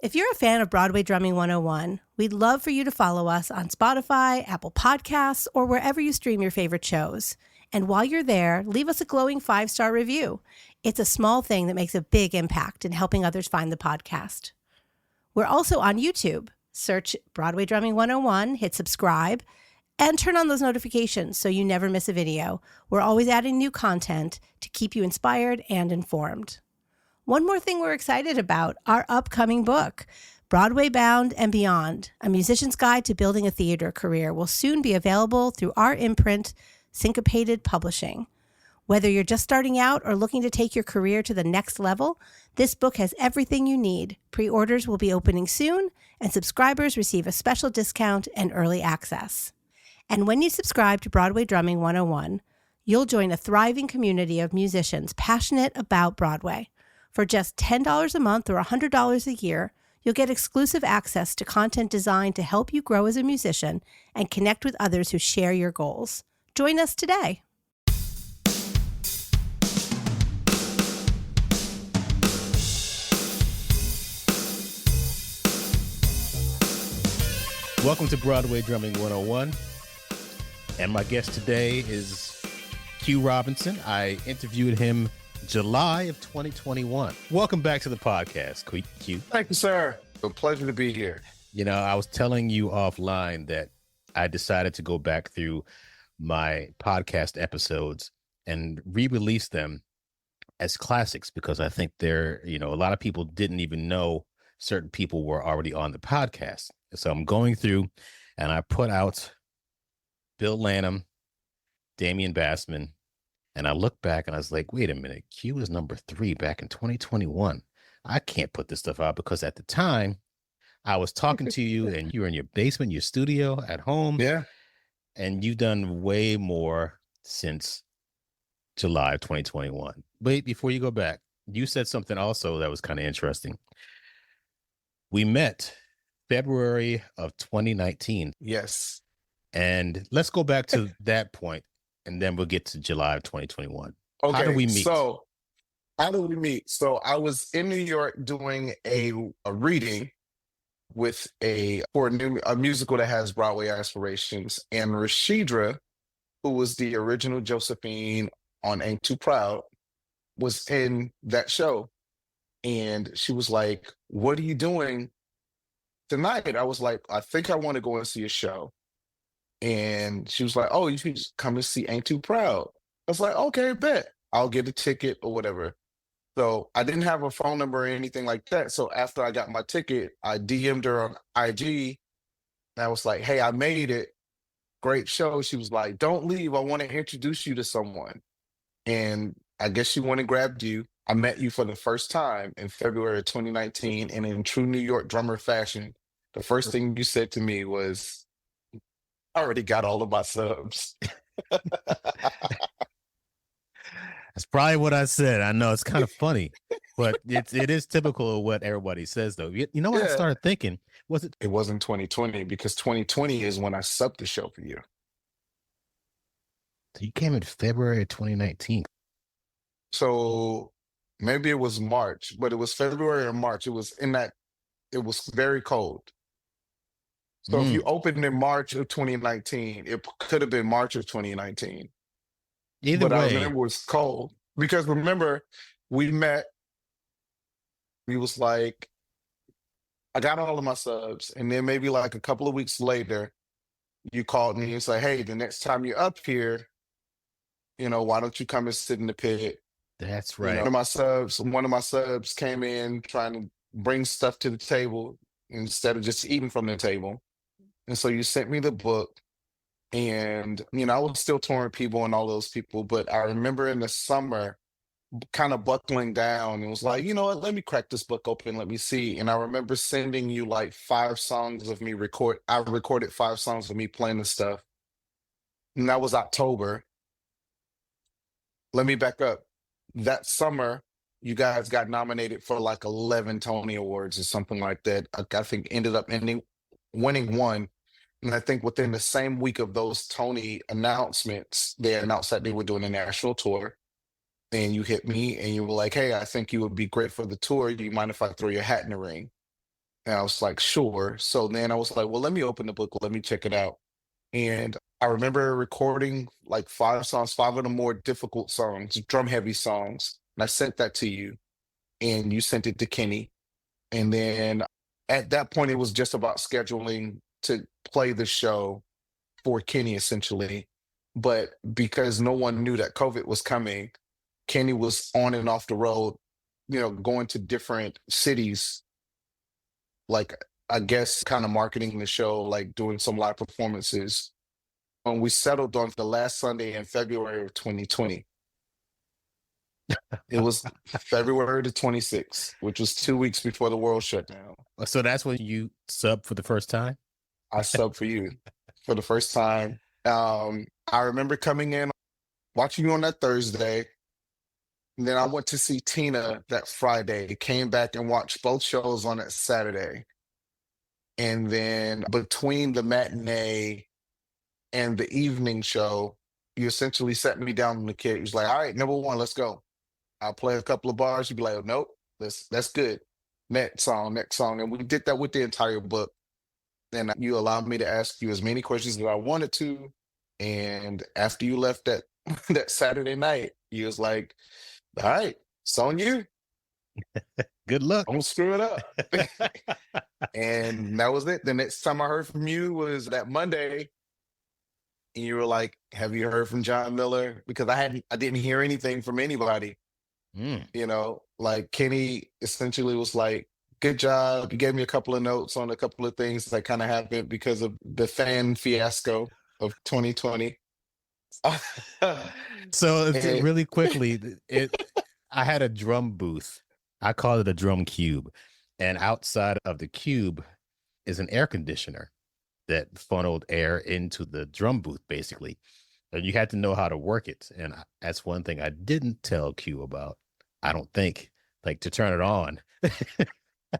If you're a fan of Broadway Drumming 101, we'd love for you to follow us on Spotify, Apple Podcasts, or wherever you stream your favorite shows. And while you're there, leave us a glowing 5-star review. It's a small thing that makes a big impact in helping others find the podcast. We're also on YouTube. Search Broadway Drumming 101, hit subscribe, and turn on those notifications so you never miss a video. We're always adding new content to keep you inspired and informed. One more thing we're excited about, our upcoming book, Broadway Bound and Beyond, A Musician's Guide to Building a Theater Career, will soon be available through our imprint, Syncopated Publishing. Whether you're just starting out or looking to take your career to the next level, this book has everything you need. Pre-orders will be opening soon, and subscribers receive a special discount and early access. And when you subscribe to Broadway Drumming 101, you'll join a thriving community of musicians passionate about Broadway. For just $10 a month or $100 a year, you'll get exclusive access to content designed to help you grow as a musician and connect with others who share your goals. Join us today. Welcome to Broadway Drumming 101. And my guest today is Q Robinson. I interviewed him July of 2021. Welcome back to the podcast, Q. Thank you, sir. A pleasure to be here. You know, I was telling you offline that I decided to go back through my podcast episodes and re-release them as classics because I think they're, a lot of people didn't even know certain people were already on the podcast. So I'm going through and I put out Bill Lanham, Damian Bassman, and I look back and I was like, wait a minute, Q is number 3 back in 2021. I can't put this stuff out because at the time I was talking to you and you were in your basement, your studio at home. Yeah. And you've done way more since July of 2021. Wait, before you go back, you said something also that was kind of interesting. We met February of 2019. Yes. And let's go back to that point, and then we'll get to July of 2021. Okay. How do we meet? So I was in New York doing a reading with for a musical that has Broadway aspirations, and Rashidra, who was the original Josephine on Ain't Too Proud, was in that show. And she was like, "What are you doing tonight?" I was like, "I think I want to go and see a show." And she was like, "Oh, you should just come and see Ain't Too Proud." I was like, "Okay, bet. I'll get a ticket or whatever." So I didn't have a phone number or anything like that. So after I got my ticket, I DM'd her on IG. And I was like, "Hey, I made it. Great show." She was like, "Don't leave. I want to introduce you to someone." And I guess she went and grabbed you. I met you for the first time in February of 2019. And in true New York drummer fashion, the first thing you said to me was, "I already got all of my subs." That's probably what I said. I know it's kind of funny, but it is typical of what everybody says, though. You know what I started thinking? It wasn't 2020 because 2020 is when I subbed the show for you. So you came in February of 2019. So maybe it was March, but it was February or March. It was very cold. So if you opened in March of 2019, it could have been March of 2019. Either way. I remember it was cold. Because remember, we met, he was like, "I got all of my subs." And then maybe like a couple of weeks later, you called me and said, "Hey, the next time you're up here, why don't you come and sit in the pit?" That's right. One of my subs came in trying to bring stuff to the table instead of just eating from the table. And so you sent me the book. And, I was still touring people and all those people, but I remember in the summer kind of buckling down and was like, "You know what, let me crack this book open, let me see." And I remember sending you like 5 songs of me I recorded 5 songs of me playing the stuff. And that was October. Let me back up. That summer, you guys got nominated for like 11 Tony Awards or something like that. I think ended up winning 1. And I think within the same week of those Tony announcements, they announced that they were doing a national tour. And you hit me and you were like, "Hey, I think you would be great for the tour. Do you mind if I throw your hat in the ring?" And I was like, sure. So then I was like, well, let me open the book, let me check it out. And I remember recording like 5 songs, 5 of the more difficult songs, drum heavy songs. And I sent that to you, and you sent it to Kenny. And then at that point, it was just about scheduling to play the show for Kenny, essentially. But because no one knew that COVID was coming, Kenny was on and off the road, going to different cities, like, I guess, kind of marketing the show, like doing some live performances. And we settled on the last Sunday in February of 2020. It was February the 26th, which was 2 weeks before the world shut down. So that's when you subbed for the first time? I subbed for you for the first time. I remember coming in, watching you on that Thursday. And then I went to see Tina that Friday, came back and watched both shows on that Saturday. And then between the matinee and the evening show, you essentially sat me down on the kit. He was like, all right, number one, let's go. I'll play a couple of bars. You'd be like, oh, nope, that's good. Next song. And we did that with the entire book. And you allowed me to ask you as many questions as I wanted to. And after you left that that Saturday night, you was like, all right, it's on you. Good luck. Don't screw it up. And that was it. The next time I heard from you was that Monday. And you were like, have you heard from John Miller? Because I didn't hear anything from anybody. Like Kenny essentially was like, good job. You gave me a couple of notes on a couple of things that kind of happened because of the fan fiasco of 2020. So And- really quickly, I had a drum booth. I call it a drum cube. And outside of the cube is an air conditioner that funneled air into the drum booth, basically. And you had to know how to work it. And that's one thing I didn't tell Q about, I don't think, like to turn it on.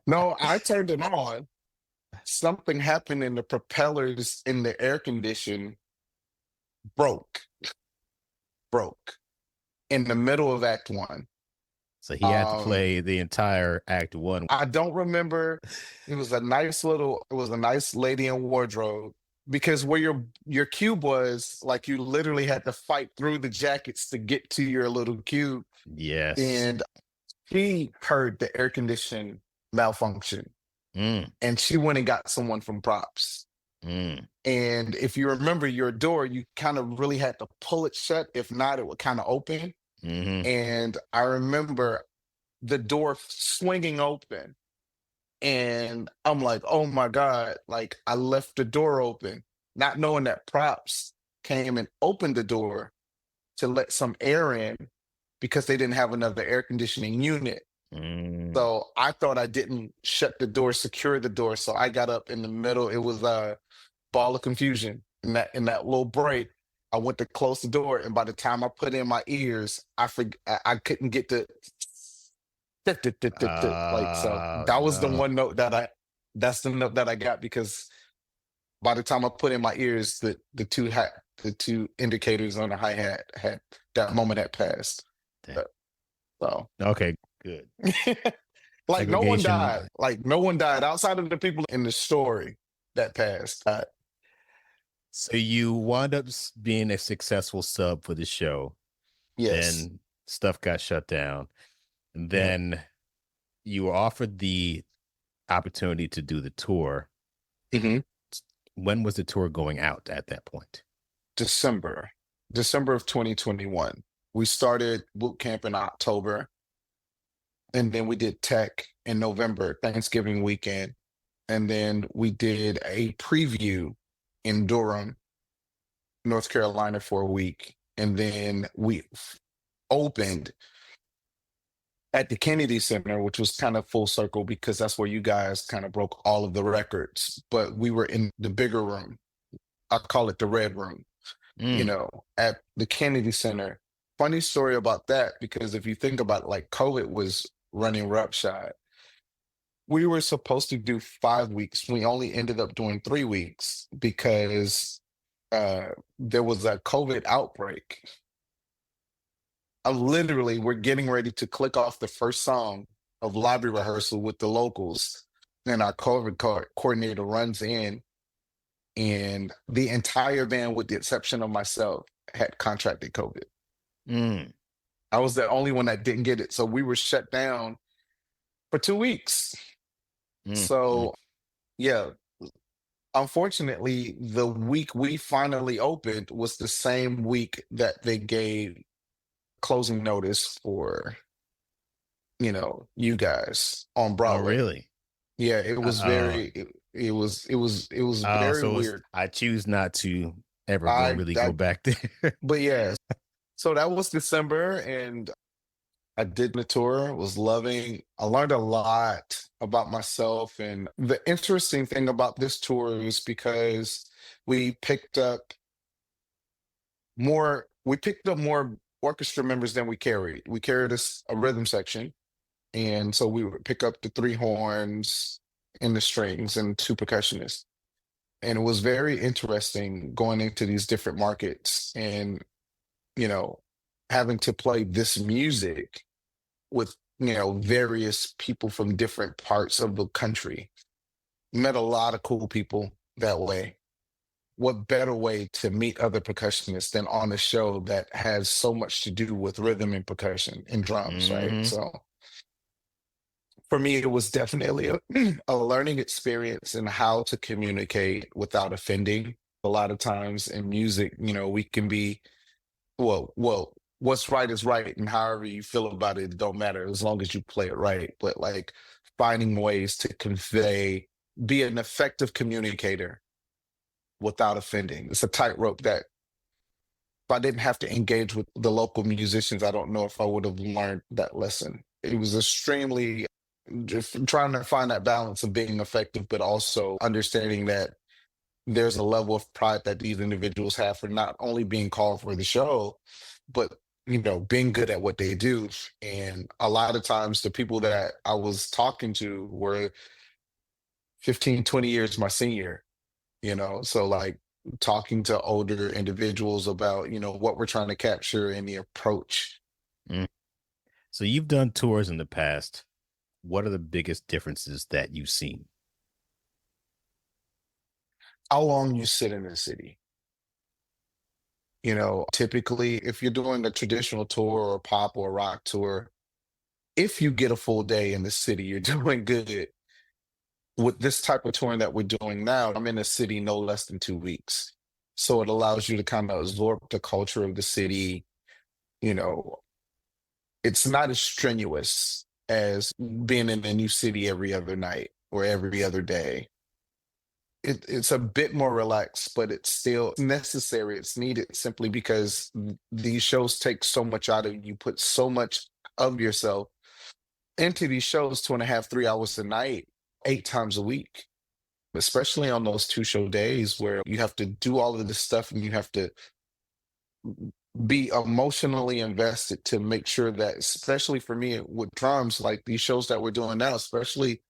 No, I turned it on. Something happened and the propellers in the air condition broke in the middle of Act 1. So he had to play the entire Act 1. I don't remember. It was a nice lady in wardrobe, because where your cube was, like, you literally had to fight through the jackets to get to your little cube. Yes. And she heard the air condition malfunction. And she went and got someone from props. And if you remember your door, you kind of really had to pull it shut. If not, it would kind of open. And I remember the door swinging open. And I'm like, oh my God, like I left the door open, not knowing that props came and opened the door to let some air in because they didn't have another air conditioning unit. So I thought I didn't shut the door, secure the door. So I got up in the middle. It was a ball of confusion in that little break. I went to close the door, and by the time I put in my ears, I couldn't get the like. So that was the one note that's the note that I got, because by the time I put in my ears, the two indicators on the hi-hat had that moment had passed. So okay, good. Like no one Segregation. died. Like no one died outside of the people in the story that passed. So you wound up being a successful sub for the show. Yes. Then stuff got shut down. And then you were offered the opportunity to do the tour. When was the tour going out at that point? December of 2021. We started boot camp in October. And then we did tech in November, Thanksgiving weekend. And then we did a preview in Durham, North Carolina for a week. And then we opened at the Kennedy Center, which was kind of full circle because that's where you guys kind of broke all of the records. But we were in the bigger room. I call it the red room, at the Kennedy Center. Funny story about that, because if you think about it, like COVID was running roughshod. We were supposed to do 5 weeks. We only ended up doing 3 weeks because there was a COVID outbreak. We're getting ready to click off the first song of lobby rehearsal with the locals. and our coordinator runs in, and the entire band, with the exception of myself, had contracted COVID. Mm, I was the only one that didn't get it. So we were shut down for 2 weeks. mm. So, yeah, unfortunately, the week we finally opened was the same week that they gave closing notice for, you guys on Oh, Broadway. really? Yeah, it was Uh, it was very so weird. I choose not to ever I, really go I, back there. but yeah, so that was December, and I did the tour, was loving. I learned a lot about myself. And the interesting thing about this tour is because we picked up more orchestra members than we carried. We carried a rhythm section. And so we would pick up the three horns and the strings and two percussionists. And it was very interesting going into these different markets and, you know, having to play this music with various people from different parts of the country. Met a lot of cool people that way. What better way to meet other percussionists than on a show that has so much to do with rhythm and percussion and drums, right? Hmm. So for me, it was definitely a learning experience in how to communicate without offending. A lot of times in music, we can be what's right is right, and however you feel about it, it don't matter as long as you play it right. But like finding ways to convey, be an effective communicator without offending. It's a tightrope that if I didn't have to engage with the local musicians, I don't know if I would have learned that lesson. It was extremely just trying to find that balance of being effective, but also understanding that there's a level of pride that these individuals have for not only being called for the show, but being good at what they do. And a lot of times the people that I was talking to were 15, 20 years my senior, so like talking to older individuals about, what we're trying to capture and the approach. Mm. So you've done tours in the past. What are the biggest differences that you've seen? How long you sit in a city. Typically, if you're doing a traditional tour or pop or rock tour, if you get a full day in the city, you're doing good. With this type of touring that we're doing now, I'm in a city no less than 2 weeks. So it allows you to kind of absorb the culture of the city. You know, it's not as strenuous as being in a new city every other night or every other day. It's a bit more relaxed, but it's still necessary. It's needed simply because these shows take so much out of you. You put so much of yourself into these shows, 2.5, 3 hours a night, 8 times a week, especially on those two-show days where you have to do all of this stuff and you have to be emotionally invested to make sure that, especially for me with drums, like these shows that we're doing now, especially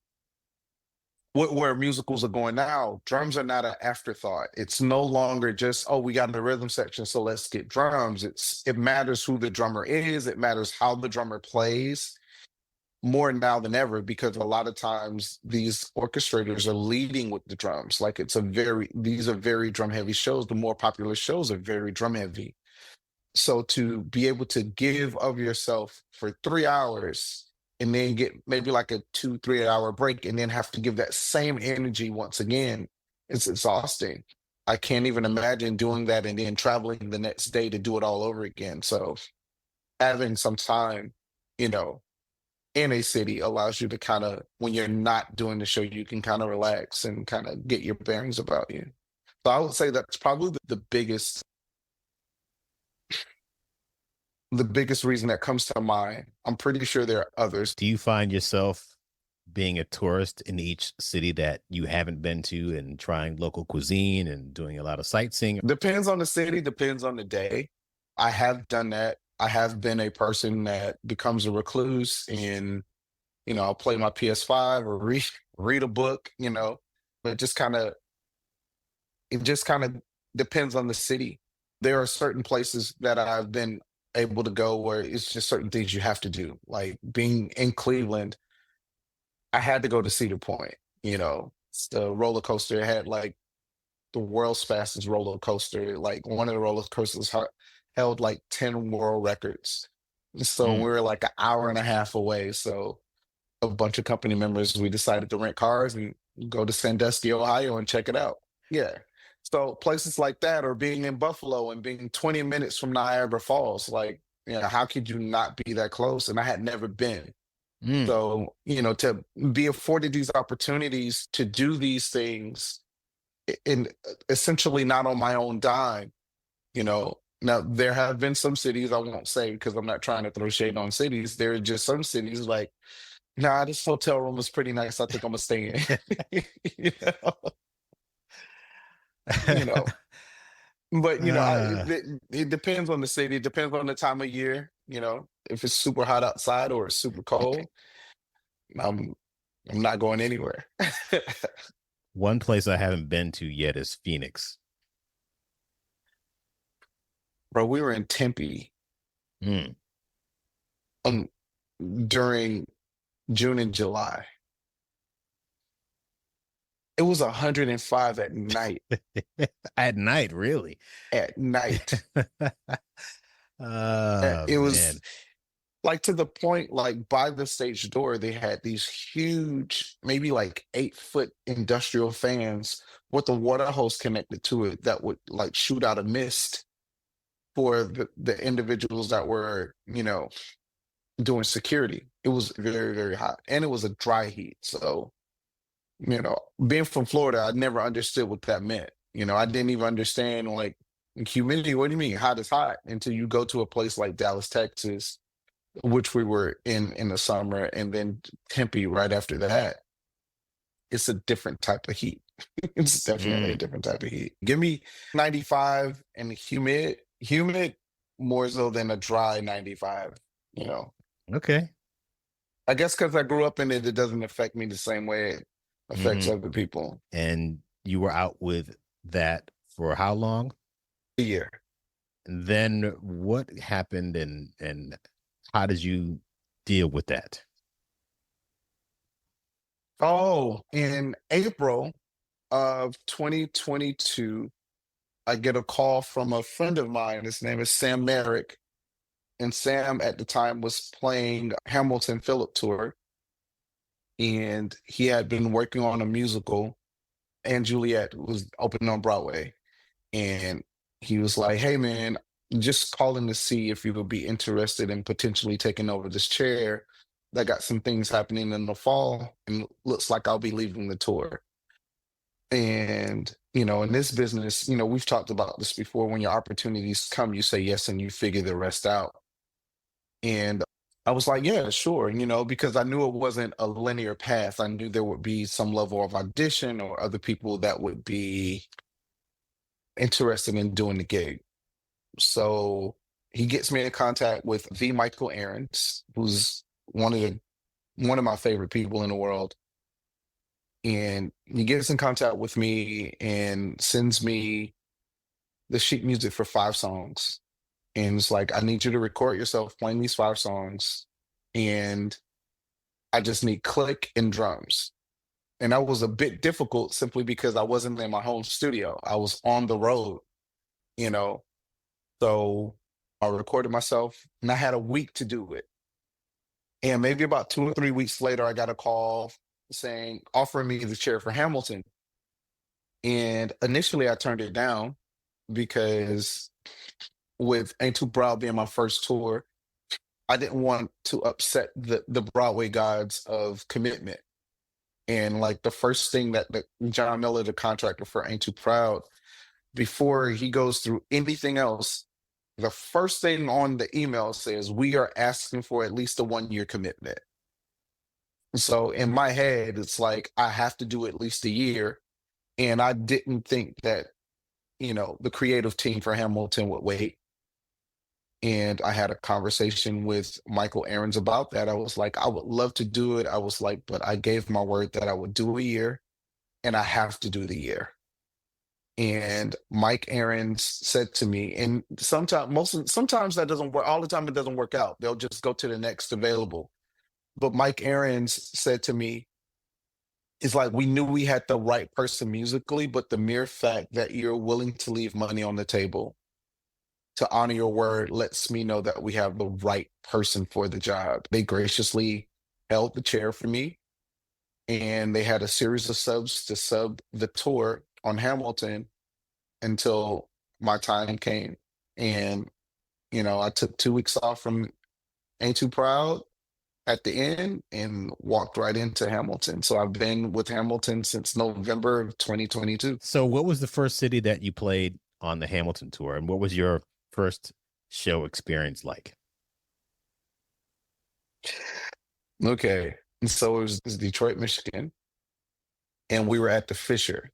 where musicals are going now, drums are not an afterthought. It's no longer just, oh, we got the rhythm section, so let's get drums. It matters who the drummer is. It matters how the drummer plays more now than ever, because a lot of times these orchestrators are leading with the drums. Like these are very drum heavy shows. The more popular shows are very drum heavy. So to be able to give of yourself for 3 hours and then get maybe like a 2, 3 hour break and then have to give that same energy once again, it's exhausting. I can't even imagine doing that and then traveling the next day to do it all over again. So having some time, you know, in a city allows you to kind of, when you're not doing the show, you can kind of relax and kind of get your bearings about you. So I would say that's probably the biggest reason that comes to mind. I'm pretty sure there are others. Do you find yourself being a tourist in each city that you haven't been to and trying local cuisine and doing a lot of sightseeing? Depends on the city, depends on the day. I have done that. I have been a person that becomes a recluse and, I'll play my PS5 or read a book, but it just kind of depends on the city. There are certain places that I've been able to go where it's just certain things you have to do. Like being in Cleveland, I had to go to Cedar Point. It's the roller coaster. It had like the world's fastest roller coaster. Like one of the roller coasters held like 10 world records. So we Mm. were like an hour and a half away. So a bunch of company members, we decided to rent cars and go to Sandusky, Ohio and check it out. Yeah. So places like that, or being in Buffalo and being 20 minutes from Niagara Falls, like, how could you not be that close? And I had never been. Mm. So, to be afforded these opportunities to do these things and essentially not on my own dime, Now, there have been some cities, I won't say because I'm not trying to throw shade on cities. There are just some cities like, nah, this hotel room is pretty nice. I think I'm gonna stay in. you know, you know. But uh, it depends on the city. It depends on the time of year. If it's super hot outside or it's super cold, I'm I'm not going anywhere. One place I haven't been to yet is Phoenix. Bro, we were in Tempe Mm. um, during June and July. It was 105 at night. At night, really? At night. Oh It was man. like to the point, like by the stage door, they had these huge, maybe like 8-foot industrial fans with a water hose connected to it that would like shoot out a mist for the individuals that were, doing security. It was very, very hot. And it was a dry heat. So, being from Florida, I never understood what that meant. I didn't even understand like humidity. What do you mean? Hot is hot until you go to a place like Dallas, Texas, which we were in the summer, and then Tempe right after that. It's a different type of heat. It's definitely a Mm. different type of heat. Give me 95 and humid more so than a dry 95, you know. Okay. I guess because I grew up in it, it doesn't affect me the same way it affects Hmm. other people. And you were out with that for how long? A year. And then what happened and how did you deal with that? Oh, in April of 2022, I get a call from a friend of mine. His name is Sam Merrick. And Sam at the time was playing Hamilton Phillip tour. And he had been working on a musical, and Juliet was opening on Broadway. And he was like, hey man, just calling to see if you would be interested in potentially taking over this chair. I got some things happening in the fall and looks like I'll be leaving the tour. And, in this business, we've talked about this before. When your opportunities come, you say yes and you figure the rest out. And I was like, yeah, sure, because I knew it wasn't a linear path. I knew there would be some level of audition or other people that would be interested in doing the gig. So he gets me in contact with the Michael Ahrens, who's one of my favorite people in the world. And he gets in contact with me and sends me the sheet music for 5 songs. And it's like, I need you to record yourself playing these 5 songs. And I just need click and drums. And that was a bit difficult simply because I wasn't in my home studio. I was on the road, you know. So I recorded myself and I had a week to do it. And maybe about 2 or 3 weeks later, I got a call saying, offering me the chair for Hamilton. And initially I turned it down because with Ain't Too Proud being my first tour, I didn't want to upset the Broadway gods of commitment. And like the first thing that John Miller, the contractor for Ain't Too Proud, before he goes through anything else, the first thing on the email says, we are asking for at least a 1-year commitment. So in my head, it's like, I have to do at least a year. And I didn't think that, the creative team for Hamilton would wait. And I had a conversation with Michael Ahrens about that. I was like, I would love to do it. I was like, but I gave my word that I would do a year and I have to do the year. And Mike Ahrens said to me, and sometimes that doesn't work. All the time it doesn't work out. They'll just go to the next available. But Mike Ahrens said to me, it's like we knew we had the right person musically, but the mere fact that you're willing to leave money on the table to honor your word lets me know that we have the right person for the job. They graciously held the chair for me, and they had a series of subs to sub the tour on Hamilton until my time came. And, I took 2 weeks off from Ain't Too Proud at the end and walked right into Hamilton. So I've been with Hamilton since November of 2022. So what was the first city that you played on the Hamilton tour, and what was your first show experience like? Okay. And so it was Detroit, Michigan, and we were at the Fisher.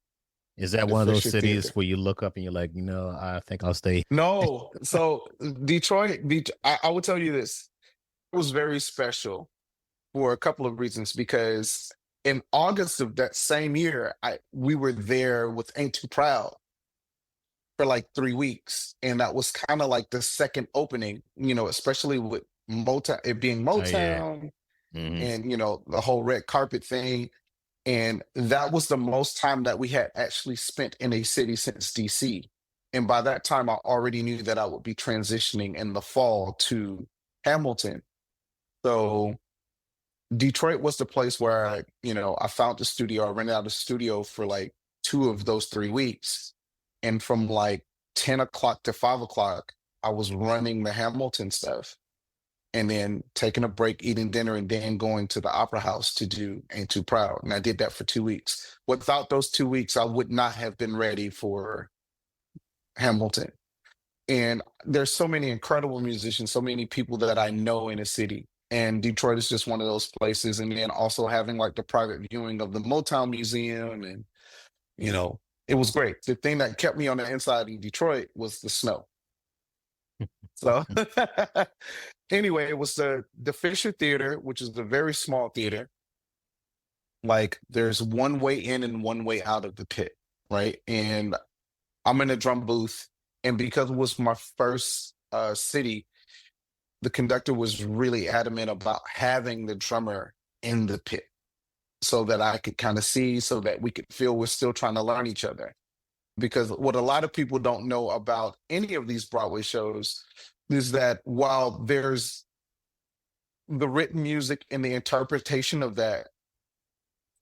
Is that The one of those Fisher cities Theater. where you look up and you're like, I think I'll stay? No, so Detroit, I will tell you this. It was very special for a couple of reasons because in August of that same year, we were there with Ain't Too Proud for like 3 weeks. And that was kind of like the second opening, especially with Motown, it being Oh yeah. Motown Hmm. and, the whole red carpet thing. And that was the most time that we had actually spent in a city since DC. And by that time, I already knew that I would be transitioning in the fall to Hamilton. So Detroit was the place where I found the studio. I rented out a studio for like 2 of those 3 weeks. And from like 10 o'clock to 5 o'clock, I was running the Hamilton stuff and then taking a break, eating dinner, and then going to the opera house to do Ain't Too Proud. And I did that for 2 weeks. Without those 2 weeks, I would not have been ready for Hamilton. And there's so many incredible musicians, so many people that I know in a city. And Detroit is just one of those places. And then also having like the private viewing of the Motown Museum. And, you know, it was great. The thing that kept me on the inside in Detroit was the snow. So anyway, it was the Fisher Theater, which is a very small theater. Like there's one way in and one way out of the pit, right? And I'm in a drum booth, and because it was my first city, the conductor was really adamant about having the drummer in the pit so that I could kind of see, so that we could feel we're still trying to learn each other. Because what a lot of people don't know about any of these Broadway shows is that while there's the written music and the interpretation of that,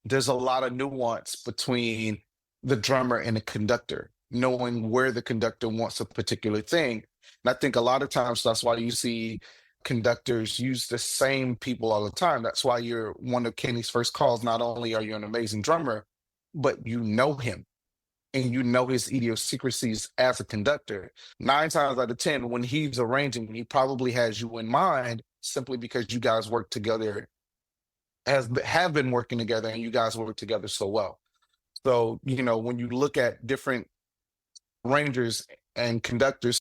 there's a lot of nuance between the drummer and the conductor, knowing where the conductor wants a particular thing. And I think a lot of times that's why you see conductors use the same people all the time. That's why you're one of Kenny's first calls. Not only are you an amazing drummer, but you know him and you know his idiosyncrasies as a conductor. 9 times out of 10, when he's arranging, he probably has you in mind simply because you guys work together, have been working together, and you guys work together so well. So, when you look at different arrangers and conductors,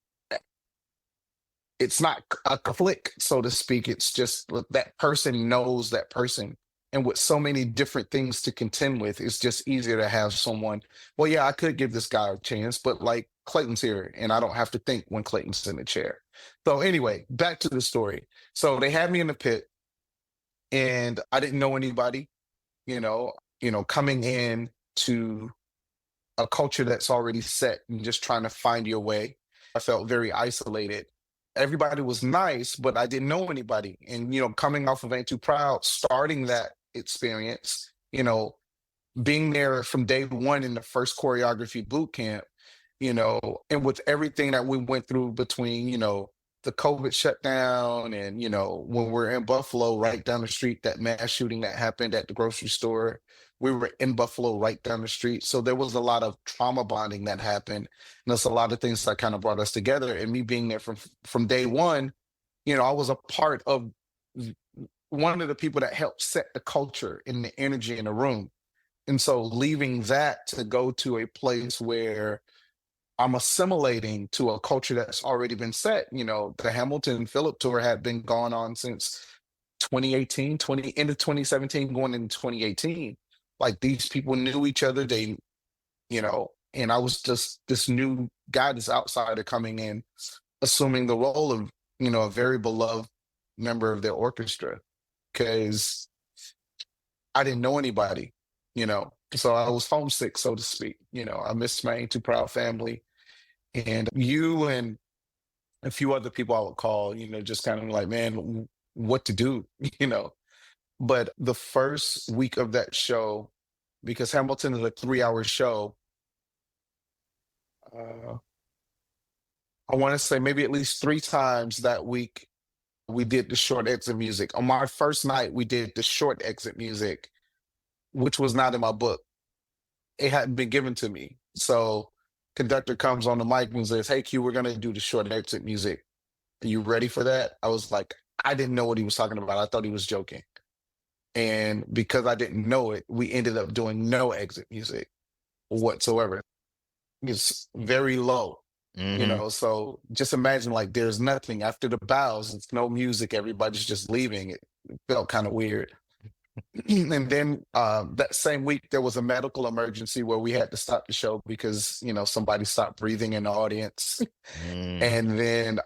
it's not a click, so to speak. It's just that person knows that person. And with so many different things to contend with, it's just easier to have someone, well, yeah, I could give this guy a chance, but like Clayton's here and I don't have to think when Clayton's in the chair. So anyway, back to the story. So they had me in the pit and I didn't know anybody, coming in to a culture that's already set and just trying to find your way. I felt very isolated. Everybody was nice, but I didn't know anybody. And, coming off of Ain't Too Proud, starting that experience, being there from day one in the first choreography boot camp, and with everything that we went through between, the COVID shutdown and, when we're in Buffalo, right down the street, that mass shooting that happened at the grocery store, we were in Buffalo right down the street. So there was a lot of trauma bonding that happened. And there's a lot of things that kind of brought us together. And me being there from day one, I was a part of one of the people that helped set the culture and the energy in the room. And so leaving that to go to a place where I'm assimilating to a culture that's already been set. The Hamilton Phillip tour had been going on since 2018, end of 2017, going into 2018. Like these people knew each other. They, and I was just this new guy, this outsider coming in, assuming the role of, a very beloved member of their orchestra because I didn't know anybody. So I was homesick, so to speak. I missed my Ain't Too Proud family. And you and a few other people I would call, just kind of like, man, what to do, you know. But the first week of that show, because Hamilton is a 3-hour show, uh, I want to say maybe at least 3 times that week we did the short exit music. On my first night, we did the short exit music, which was not in my book. It hadn't been given to me. So conductor comes on the mic and says, "Hey Q, we're gonna do the short exit music. Are you ready for that?" I was like, I didn't know what he was talking about. I thought he was joking. And because I didn't know it, we ended up doing no exit music whatsoever. It's very low, Hmm. So just imagine like there's nothing after the bows, it's no music, everybody's just leaving. It felt kind of weird. And then that same week there was a medical emergency where we had to stop the show because somebody stopped breathing in the audience. Mm. And then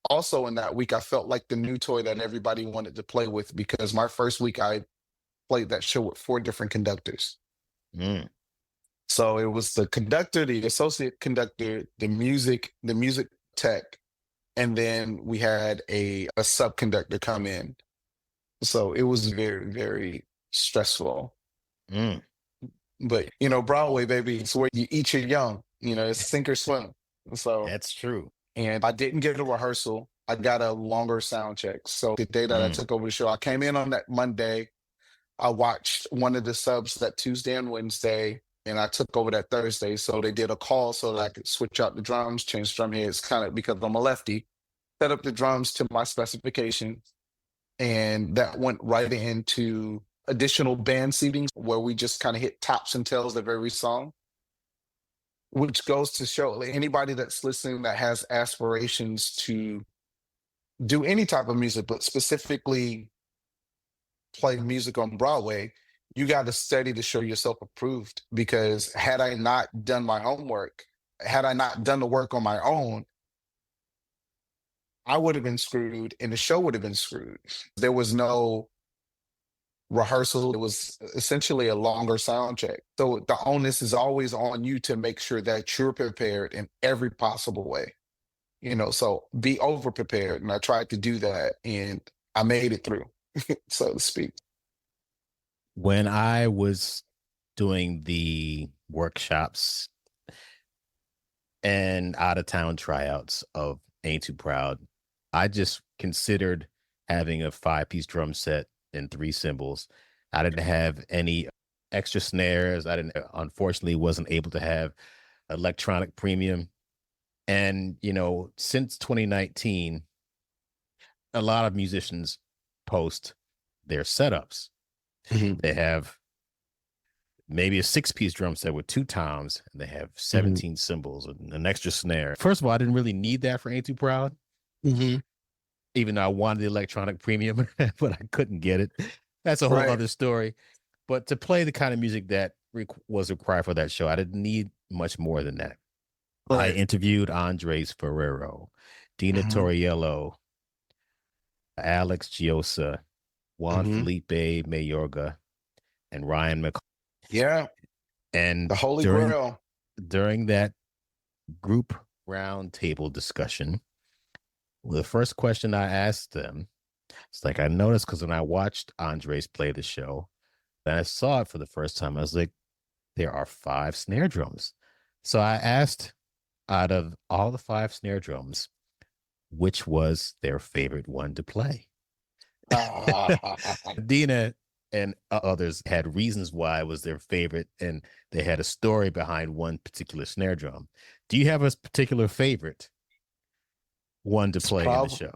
also in that week I felt like the new toy that everybody wanted to play with, because my first week I played that show with 4 different conductors. Mm. So it was the conductor, the associate conductor, the music tech, and then we had a sub conductor come in. So it was very, very stressful. Mm. But Broadway, baby, it's where you eat your young. It's sink or swim. So, That's true. and I didn't get a rehearsal. I got a longer sound check. So the day that I Mm. took over the show, I came in on that Monday. I watched one of the subs that Tuesday and Wednesday, and I took over that Thursday. So they did a call so that I could switch out the drums, change drum heads, kind of because I'm a lefty, set up the drums to my specifications. And that went right into additional band seatings where we just kind of hit tops and tails of every song, which goes to show like, anybody that's listening that has aspirations to do any type of music, but specifically play music on Broadway, you got to study to show yourself approved. Because had I not done my homework, had I not done the work on my own, I would have been screwed and the show would have been screwed. There was no rehearsal. It was essentially a longer sound check. So the onus is always on you to make sure that you're prepared in every possible way. So be over prepared. And I tried to do that and I made it through, so to speak. When I was doing the workshops and out of town tryouts of Ain't Too Proud, I just considered having a 5-piece drum set and 3 cymbals. I didn't have any extra snares. I didn't, unfortunately, wasn't able to have electronic premium. And, since 2019, a lot of musicians post their setups. Mhm, They have maybe a 6-piece drum set with 2 toms, and they have mhm, 17 cymbals and an extra snare. First of all, I didn't really need that for Ain't Too Proud, mhm. even though I wanted the electronic premium, but I couldn't get it. That's a whole Right. other story. But to play the kind of music that was required for that show, I didn't need much more than that. I Right. interviewed Andres Ferrero, Dina Mhm, Torriello, Alex Giosa, Juan mhm. Felipe Mayorga, and Ryan McCall. Yeah. And The Holy during Grail. during that group roundtable discussion, the first question I asked them, it's like I noticed because when I watched Andres play the show, and I saw it for the first time, I was like, there are 5 snare drums. So I asked, out of all the 5 snare drums, which was their favorite one to play? Dina and others had reasons why it was their favorite, and they had a story behind one particular snare drum. Do you have a particular favorite one to It's play in the probably show?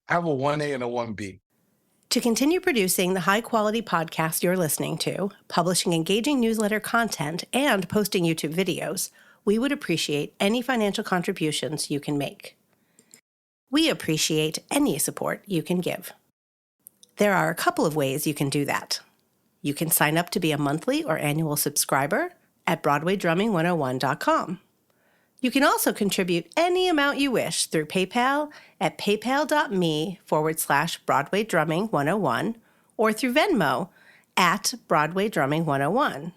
I have a 1A and a 1B. To continue producing the high-quality podcast you're listening to, publishing engaging newsletter content, and posting YouTube videos, we would appreciate any financial contributions you can make. We appreciate any support you can give. There are a couple of ways you can do that. You can sign up to be a monthly or annual subscriber at BroadwayDrumming101.com. You can also contribute any amount you wish through PayPal at paypal.me/BroadwayDrumming101, or through Venmo at Broadway Drumming 101.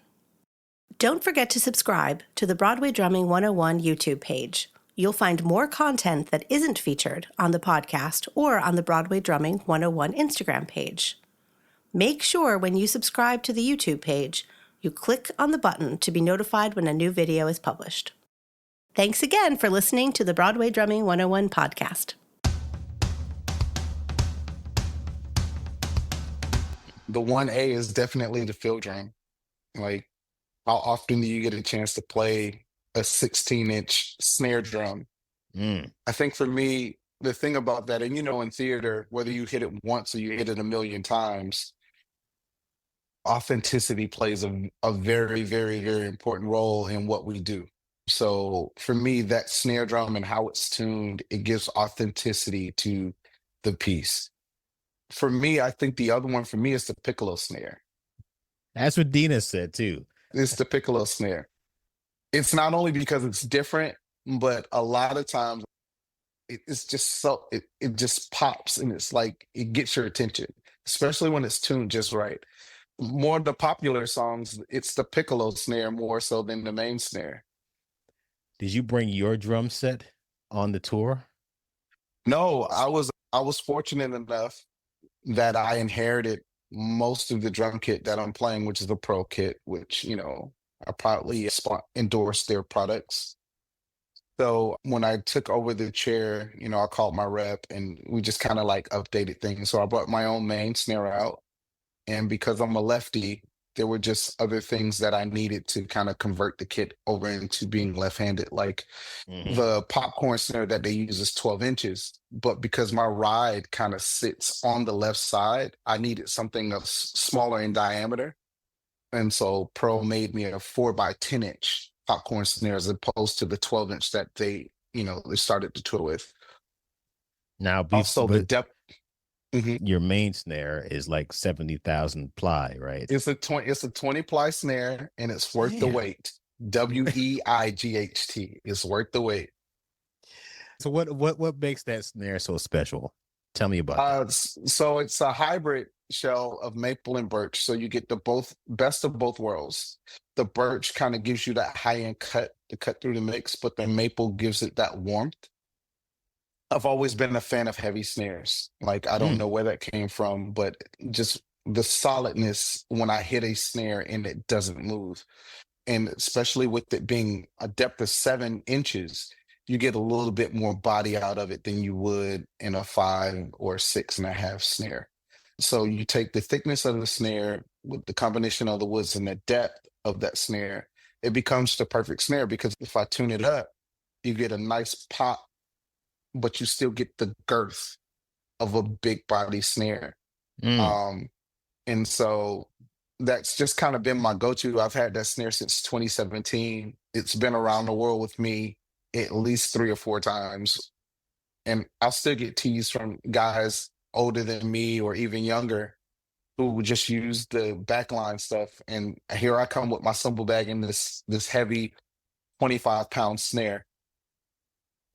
Don't forget to subscribe to the Broadway Drumming 101 YouTube page. You'll find more content that isn't featured on the podcast or on the Broadway Drumming 101 Instagram page. Make sure when you subscribe to the YouTube page, you click on the button to be notified when a new video is published. Thanks again for listening to the Broadway Drumming 101 podcast. The 1A is definitely the field drum. Like, how often do you get a chance to play a 16-inch snare drum? I think for me, the thing about that, and in theater, whether you hit it once or you hit it a million times, authenticity plays a very, very, very important role in what we do. So for me, that snare drum and how it's tuned, it gives authenticity to the piece. For me, I think the other one for me is the piccolo snare. That's what Dina said too. It's the piccolo snare. It's not only because it's different, but a lot of times it's just it just pops, and it's like it gets your attention, especially when it's tuned just right. More of the popular songs, it's the piccolo snare more so than the main snare. Did you bring your drum set on the tour? No, I was fortunate enough that I inherited most of the drum kit that I'm playing, which is the Pro kit, which, I proudly endorse their products. So when I took over the chair, I called my rep and we just kind of like updated things. So I brought my own main snare out. And because I'm a lefty, there were just other things that I needed to kind of convert the kit over into being left-handed. Like the popcorn snare that they use is 12 inches, but because my ride kind of sits on the left side, I needed something smaller in diameter. And so Pro made me a 4x10-inch popcorn snare as opposed to the 12-inch that they started the tour with. Now, Also, the depth. Your main snare is like 70,000 ply, right? It's a 20 ply snare, and it's worth the wait. WEIGHT. It's worth the wait. So what makes that snare so special? Tell me about that. So it's a hybrid shell of maple and birch. So you get the best of both worlds. The birch kind of gives you that high-end cut to cut through the mix, but the maple gives it that warmth. I've always been a fan of heavy snares. Like, I don't know where that came from, but just the solidness when I hit a snare and it doesn't move. And especially with it being a depth of 7 inches, you get a little bit more body out of it than you would in a 5 or 6.5 snare. So you take the thickness of the snare with the combination of the woods and the depth of that snare, it becomes the perfect snare, because if I tune it up, you get a nice pop, but you still get the girth of a big body snare. And so that's just kind of been my go-to. I've had that snare since 2017. It's been around the world with me at least 3 or 4 times. And I'll still get teased from guys older than me or even younger who would just use the backline stuff. And here I come with my cymbal bag and this heavy 25-pound snare.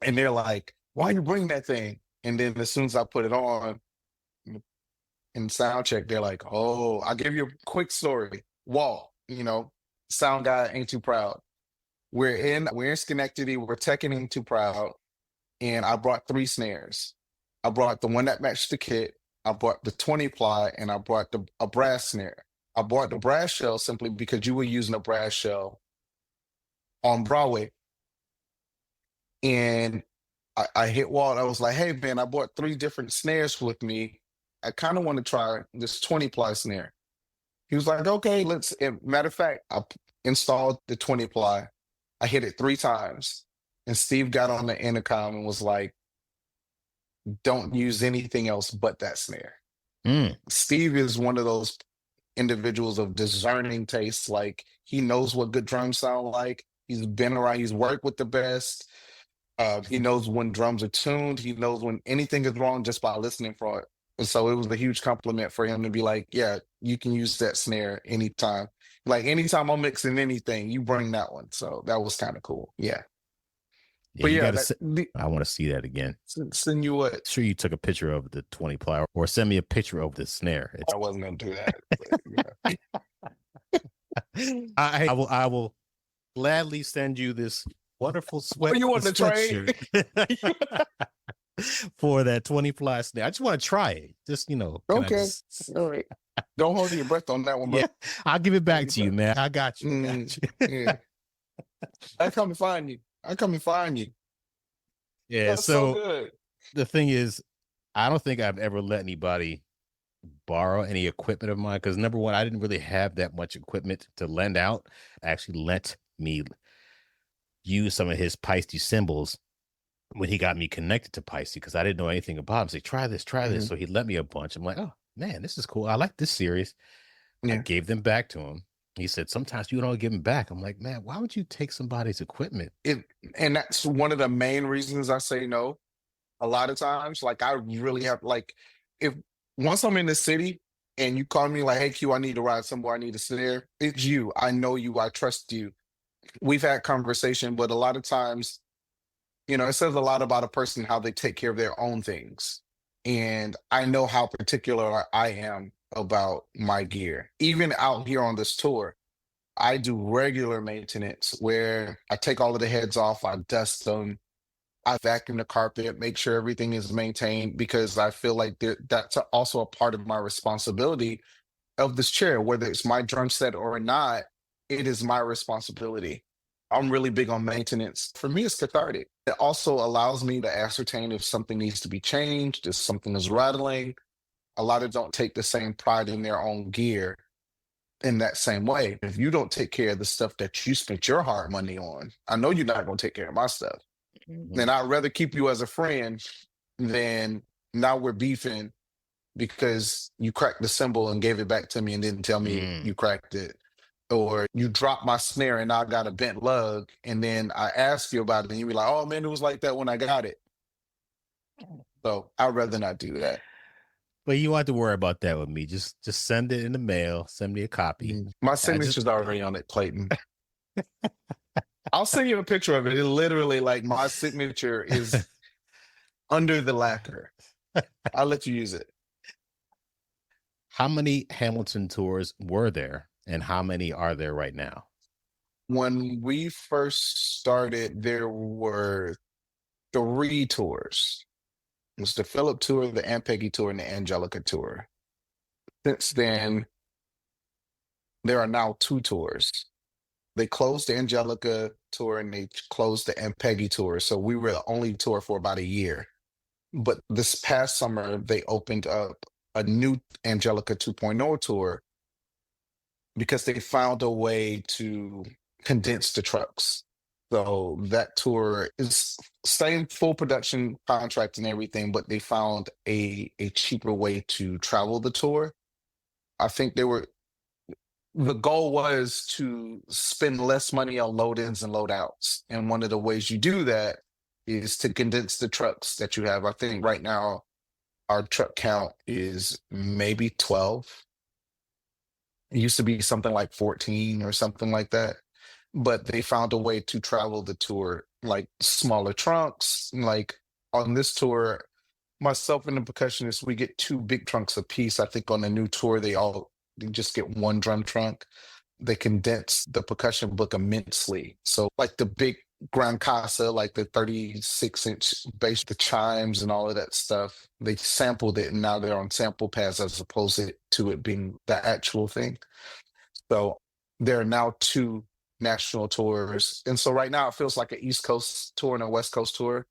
And they're like, why you bring that thing? And then as soon as I put it on in sound check, they're like, oh, I'll give you a quick story. Walt, sound guy ain't too proud. We're in Schenectady, we're teching Ain't Too Proud, and I brought 3 snares. I brought the one that matched the kit, I brought the 20 ply, and I brought a brass snare. I brought the brass shell simply because you were using a brass shell on Broadway. And I hit Walt. I was like, hey, man, I bought 3 different snares with me. I kind of want to try this 20 ply snare. He was like, okay, matter of fact, I installed the 20 ply. I hit it 3 times. And Steve got on the intercom and was like, don't use anything else but that snare. Steve is one of those individuals of discerning taste. Like, he knows what good drums sound like. He's been around, he's worked with the best. He knows when drums are tuned. He knows when anything is wrong just by listening for it. And so it was a huge compliment for him to be like, yeah, you can use that snare anytime. Like, anytime I'm mixing anything, you bring that one. So that was kind of cool. Yeah. Yeah, But you yeah, got to. I want to see that again. send you what? Sure, you took a picture of the 20 ply, or send me a picture of the snare. I wasn't gonna do that. But, yeah. I will gladly send you this wonderful You want to trade? sweatshirt for that 20 ply snare. I just want to try it. Just, Okay. All right. Don't hold your breath on that one, bro. Yeah, I'll give it back to you, man. I got you. Yeah. I come and find you. Yeah. That's so good. The thing is, I don't think I've ever let anybody borrow any equipment of mine because, number one, I didn't really have that much equipment to lend out. I actually let me use some of his Peisty cymbals when he got me connected to Peisty because I didn't know anything about him. Say, try this. So he let me a bunch. I'm like, oh man, this is cool. I like this series. I gave them back to him. He said, sometimes you don't give them back. I'm like, man, why would you take somebody's equipment? And that's one of the main reasons I say no. A lot of times, like I really have, like, if once I'm in the city and you call me like, hey Q, I need to ride somewhere, I need a snare. It's you. I know you. I trust you. We've had conversation, but a lot of times, it says a lot about a person, how they take care of their own things. And I know how particular I am about my gear. Even out here on this tour, I do regular maintenance where I take all of the heads off, I dust them, I vacuum the carpet, make sure everything is maintained because I feel like that's also a part of my responsibility of this chair, whether it's my drum set or not, it is my responsibility. I'm really big on maintenance. For me, it's cathartic. It also allows me to ascertain if something needs to be changed, if something is rattling. A lot of don't take the same pride in their own gear in that same way. If you don't take care of the stuff that you spent your hard money on, I know you're not going to take care of my stuff. Then I'd rather keep you as a friend than now we're beefing because you cracked the cymbal and gave it back to me and didn't tell me you cracked it. Or you dropped my snare and I got a bent lug and then I ask you about it and you be like, oh man, it was like that when I got it. So I'd rather not do that. But you don't have to worry about that with me. Just send it in the mail. Send me a copy. My signature's already on it, Clayton. I'll send you a picture of it. It literally, like, my signature is under the lacquer. I'll let you use it. How many Hamilton tours were there and how many are there right now? When we first started, there were 3 tours. It was the Philip tour, the Aunt Peggy tour, and the Angelica tour. Since then, there are now 2 tours. They closed the Angelica tour and they closed the Aunt Peggy tour. So we were the only tour for about a year. But this past summer, they opened up a new Angelica 2.0 tour because they found a way to condense the trucks. So that tour is same full production contract and everything, but they found a cheaper way to travel the tour. I think the goal was to spend less money on load-ins and load-outs. And one of the ways you do that is to condense the trucks that you have. I think right now our truck count is maybe 12. It used to be something like 14 or something like that. But they found a way to travel the tour, like smaller trunks. Like on this tour, myself and the percussionist, we get 2 big trunks apiece. I think on the new tour, they just get 1 drum trunk. They condense the percussion book immensely. So like the big Grand Casa, like the 36-inch bass, the chimes and all of that stuff, they sampled it and now they're on sample pads as opposed to it being the actual thing. So there are now 2 national tours. And so right now it feels like an East Coast tour and a West Coast tour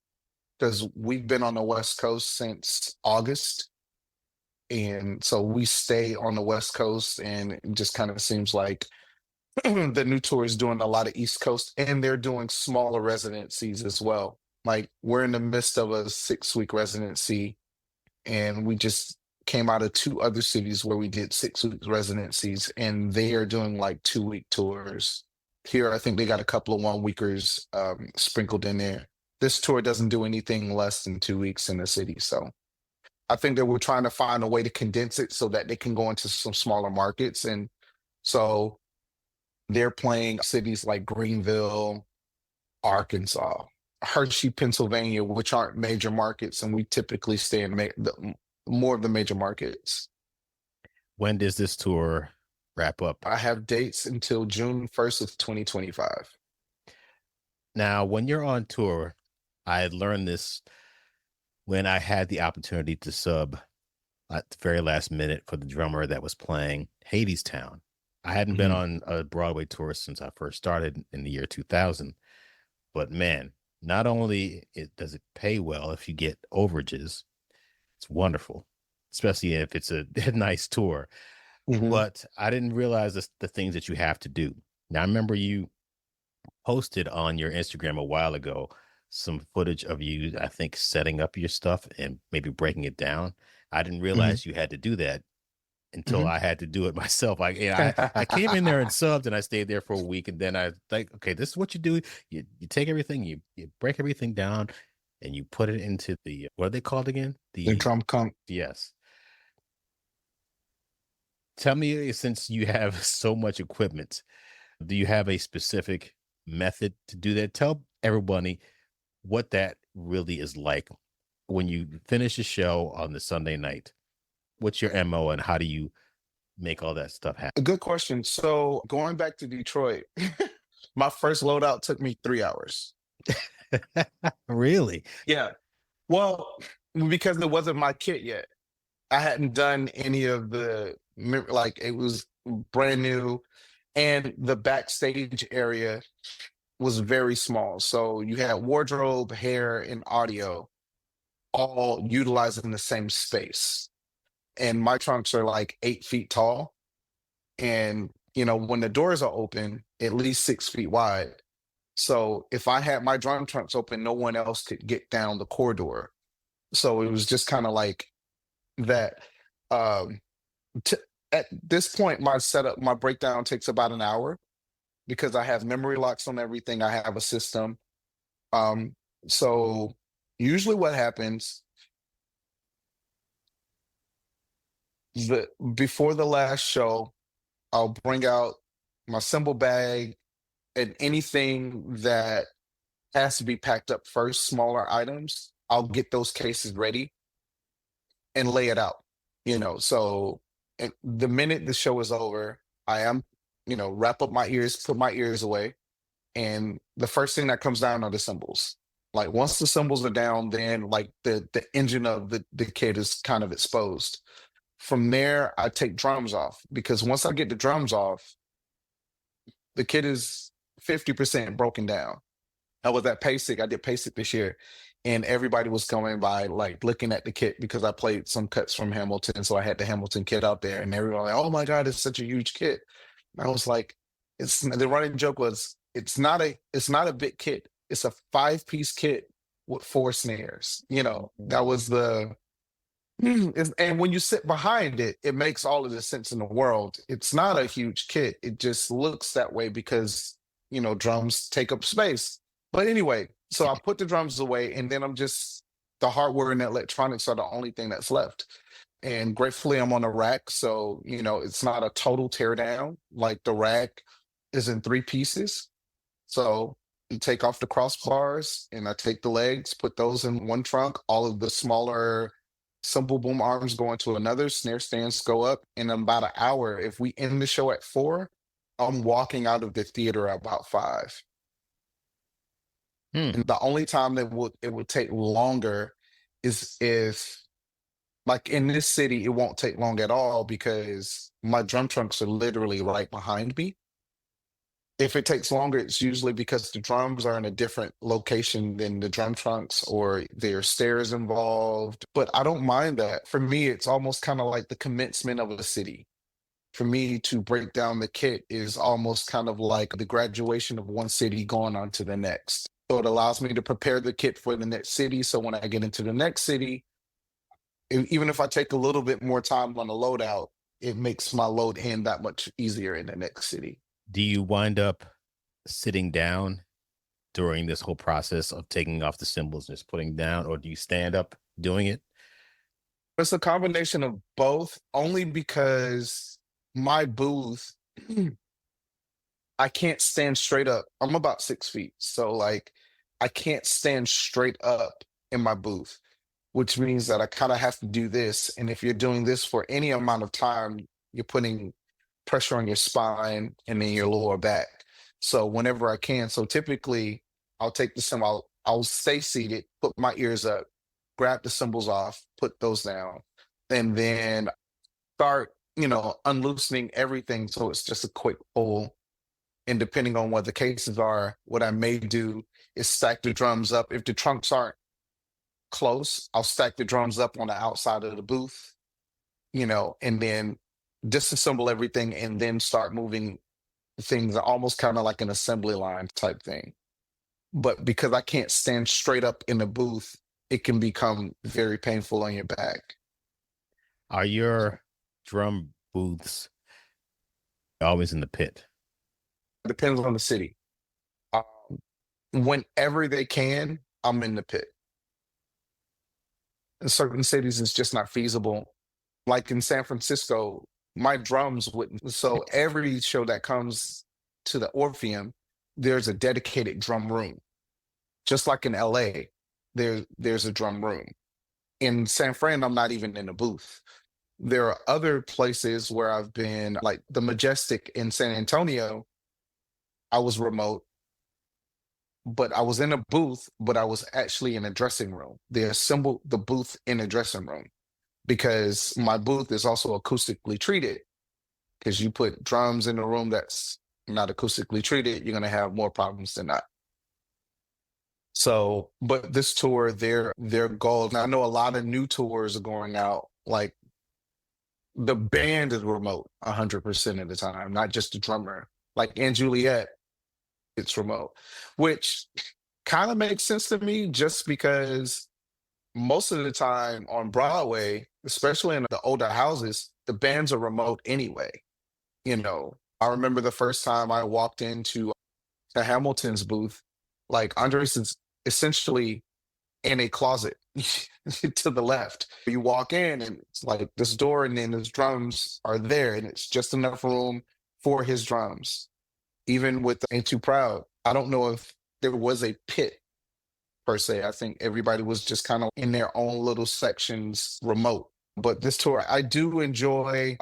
because we've been on the West Coast since August. And so we stay on the West Coast and it just kind of seems like the new tour is doing a lot of East Coast and they're doing smaller residencies as well. Like we're in the midst of a 6-week residency and we just came out of 2 other cities where we did 6-week residencies and they are doing like 2-week tours. Here, I think they got a couple of 1-weekers sprinkled in there. This tour doesn't do anything less than 2 weeks in the city. So I think that we're trying to find a way to condense it so that they can go into some smaller markets. And so they're playing cities like Greenville, Arkansas. Hershey, Pennsylvania, which aren't major markets, and we typically stay in more of the major markets. When does this tour wrap up? I have dates until June 1st of 2025. Now, when you're on tour, I had learned this when I had the opportunity to sub at the very last minute for the drummer that was playing Hadestown. I hadn't been on a Broadway tour since I first started in the year 2000. But man, not only does it pay well if you get overages, it's wonderful, especially if it's a nice tour. But I didn't realize the things that you have to do. Now, I remember you posted on your Instagram a while ago some footage of you, I think, setting up your stuff and maybe breaking it down. I didn't realize you had to do that until I had to do it myself. I came in there and subbed, and I stayed there for a week, and then I like, okay, this is what you do. You take everything, you break everything down, and you put it into the, what are they called again? The drum conch. Yes. Tell me, since you have so much equipment, do you have a specific method to do that? Tell everybody what that really is like when you finish a show on the Sunday night. What's your MO and how do you make all that stuff happen? A good question. So going back to Detroit, my first loadout took me 3 hours. Really? Yeah. Well, because it wasn't my kit yet. I hadn't done any of like it was brand new, and the backstage area was very small. So you had wardrobe, hair, and audio all utilizing the same space. And my trunks are like 8 feet tall. And, when the doors are open, at least 6 feet wide. So if I had my drum trunks open, no one else could get down the corridor. So it was just kind of like that. At this point, my breakdown takes about an hour because I have memory locks on everything. I have a system. So usually what happens before the last show, I'll bring out my cymbal bag and anything that has to be packed up first, smaller items. I'll get those cases ready and lay it out. So the minute the show is over, I am, wrap up my ears, put my ears away, and the first thing that comes down are the cymbals. Like once the cymbals are down, then like the engine of the kit is kind of exposed. From there, I take drums off because once I get the drums off, the kit is 50% broken down. I was at PASIC. I did PASIC this year, and everybody was going by like looking at the kit because I played some cuts from Hamilton, so I had the Hamilton kit out there, and everyone like, "Oh my God, it's such a huge kit." And I was like, the running joke was, it's not a big kit. It's a 5-piece kit with 4 snares. That was and when you sit behind it, it makes all of the sense in the world. It's not a huge kit. It just looks that way because, drums take up space. But anyway, so I put the drums away, and then the hardware and the electronics are the only thing that's left. And gratefully, I'm on a rack. So, it's not a total tear down. Like the rack is in 3 pieces. So you take off the crossbars, and I take the legs, put those in one trunk. All of the smaller cymbal boom arms go into another, snare stands go up. In about an hour, if we end the show at 4, I'm walking out of the theater at about 5. And the only time that it would take longer is if, like in this city, it won't take long at all because my drum trunks are literally right behind me. If it takes longer, it's usually because the drums are in a different location than the drum trunks or there are stairs involved. But I don't mind that. For me, it's almost kind of like the commencement of a city. For me to break down the kit is almost kind of like the graduation of one city going on to the next. So it allows me to prepare the kit for the next city. So when I get into the next city, even if I take a little bit more time on the loadout, it makes my load in that much easier in the next city. Do you wind up sitting down during this whole process of taking off the cymbals and just putting down, or do you stand up doing it? It's a combination of both, only because my booth, I can't stand straight up. I'm about 6 feet. So like I can't stand straight up in my booth, which means that I kind of have to do this. And if you're doing this for any amount of time, you're putting pressure on your spine and then your lower back. So whenever I can, so typically I'll take the cymbal, I'll stay seated, put my ears up, grab the cymbals off, put those down, and then start, unloosening everything. So it's just a quick pull. And depending on what the cases are, what I may do is stack the drums up. If the trunks aren't close, I'll stack the drums up on the outside of the booth, and then disassemble everything and then start moving things almost kind of like an assembly line type thing. But because I can't stand straight up in the booth, it can become very painful on your back. Are your drum booths always in the pit? Depends on the city. Um, Whenever they can, I'm in the pit. In certain cities, it's just not feasible. Like in San Francisco, my drums wouldn't. So every show that comes to the Orpheum, there's a dedicated drum room. Just like in LA, there's a drum room. In San Fran, I'm not even in a booth. There are other places where I've been, like the Majestic in San Antonio. I was remote, but I was in a booth, but I was actually in a dressing room. They assembled the booth in a dressing room because my booth is also acoustically treated. Because you put drums in a room that's not acoustically treated, you're going to have more problems than not. So, but this tour, their goal, and I know a lot of new tours are going out, like the band is remote 100% of the time, not just the drummer. Like in Juliet, it's remote, which kind of makes sense to me just because most of the time on Broadway, especially in the older houses, the bands are remote anyway. I remember the first time I walked into the Hamilton's booth, like Andres is essentially in a closet to the left. You walk in and it's like this door, and then his drums are there, and it's just enough room for his drums. Even with Ain't Too Proud, I don't know if there was a pit per se. I think everybody was just kind of in their own little sections remote. But this tour, I do enjoy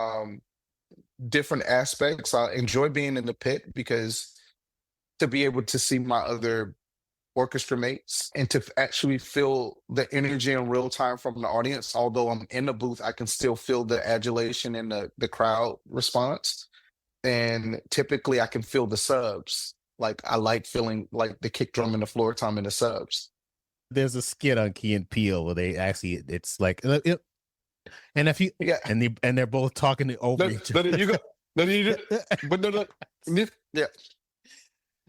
different aspects. I enjoy being in the pit because to be able to see my other orchestra mates and to actually feel the energy in real time from the audience. Although I'm in the booth, I can still feel the adulation and the crowd response. And typically I can feel the subs. Like I like feeling like the kick drum and the floor tom and the subs. There's a skit on Key and Peele where they actually, it's like, and if you, Yeah. and they're both talking over each other. You go. No. Yeah.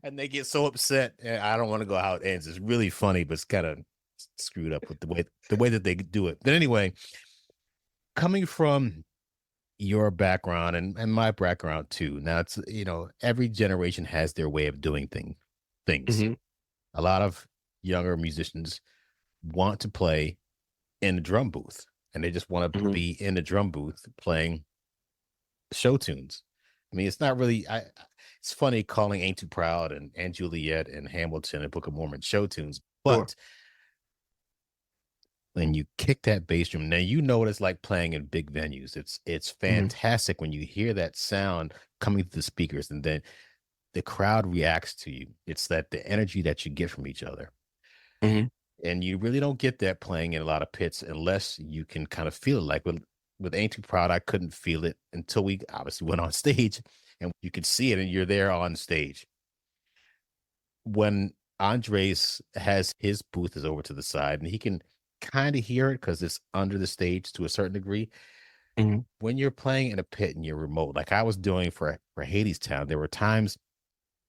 And they get so upset. And I don't want to go how it ends. It's really funny, but it's kind of screwed up with the way that they do it. But anyway, coming from your background and my background too. Now it's, every generation has their way of doing things. Mhm. A lot of younger musicians want to play in the drum booth, and they just want to Mhm. be in the drum booth playing show tunes. I mean, it's not really, it's funny calling Ain't Too Proud and Juliet and Hamilton and Book of Mormon show tunes, but Sure. when you kick that bass drum, now what it's like playing in big venues. It's fantastic when you hear that sound coming through the speakers, and then the crowd reacts to you. It's the energy that you get from each other. Mhm. And you really don't get that playing in a lot of pits unless you can kind of feel it. Like with Ain't Too Proud, I couldn't feel it until we obviously went on stage and you could see it and you're there on stage. When Andres has his booth is over to the side and he can kind of hear it because it's under the stage to a certain degree. Mhm. When you're playing in a pit and you're remote, like I was doing for Hadestown, there were times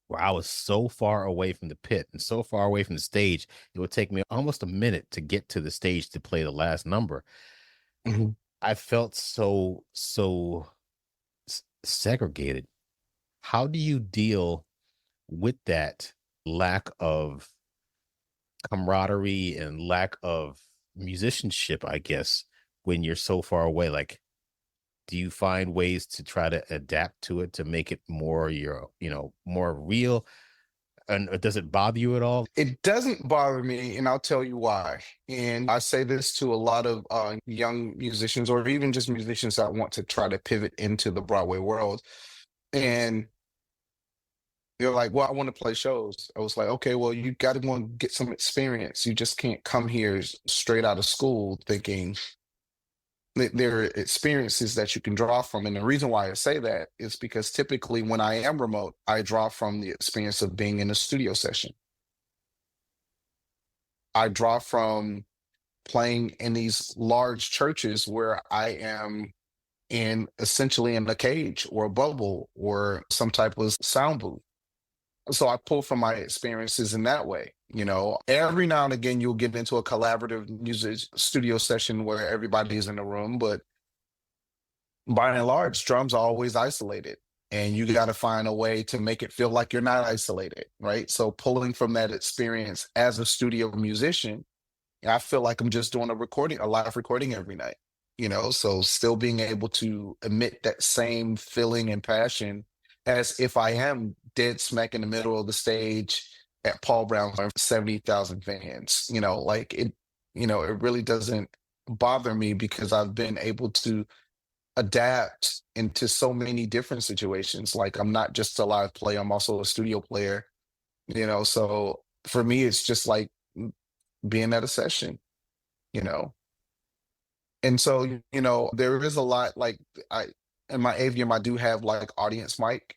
where I was so far away from the pit and so far away from the stage, it would take me almost a minute to get to the stage to play the last number. Mhm. I felt so segregated. How do you deal with that lack of camaraderie and lack of musicianship, I guess, when you're so far away? Like, do you find ways to try to adapt to it to make it more more real? And does it bother you at all? It doesn't bother me, and I'll tell you why. And I say this to a lot of young musicians, or even just musicians that want to try to pivot into the Broadway world. And they're like, well, I want to play shows. I was like, okay, well, you got to go and get some experience. You just can't come here straight out of school thinking that there are experiences that you can draw from. And the reason why I say that is because typically when I am remote, I draw from the experience of being in a studio session. I draw from playing in these large churches where I am essentially in a cage or a bubble or some type of sound booth. So I pull from my experiences in that way. Every now and again, you'll get into a collaborative music studio session where everybody's in the room, but by and large, drums are always isolated, and you got to find a way to make it feel like you're not isolated, right? So pulling from that experience as a studio musician, I feel like I'm just doing a live recording every night, so still being able to emit that same feeling and passion as if I am dead smack in the middle of the stage at Paul Brown's for 70,000 fans. It really doesn't bother me because I've been able to adapt into so many different situations. Like, I'm not just a live player, I'm also a studio player, so for me, it's just like being at a session, you know. And so, there is a lot, like, in my Avium, I do have like audience mic.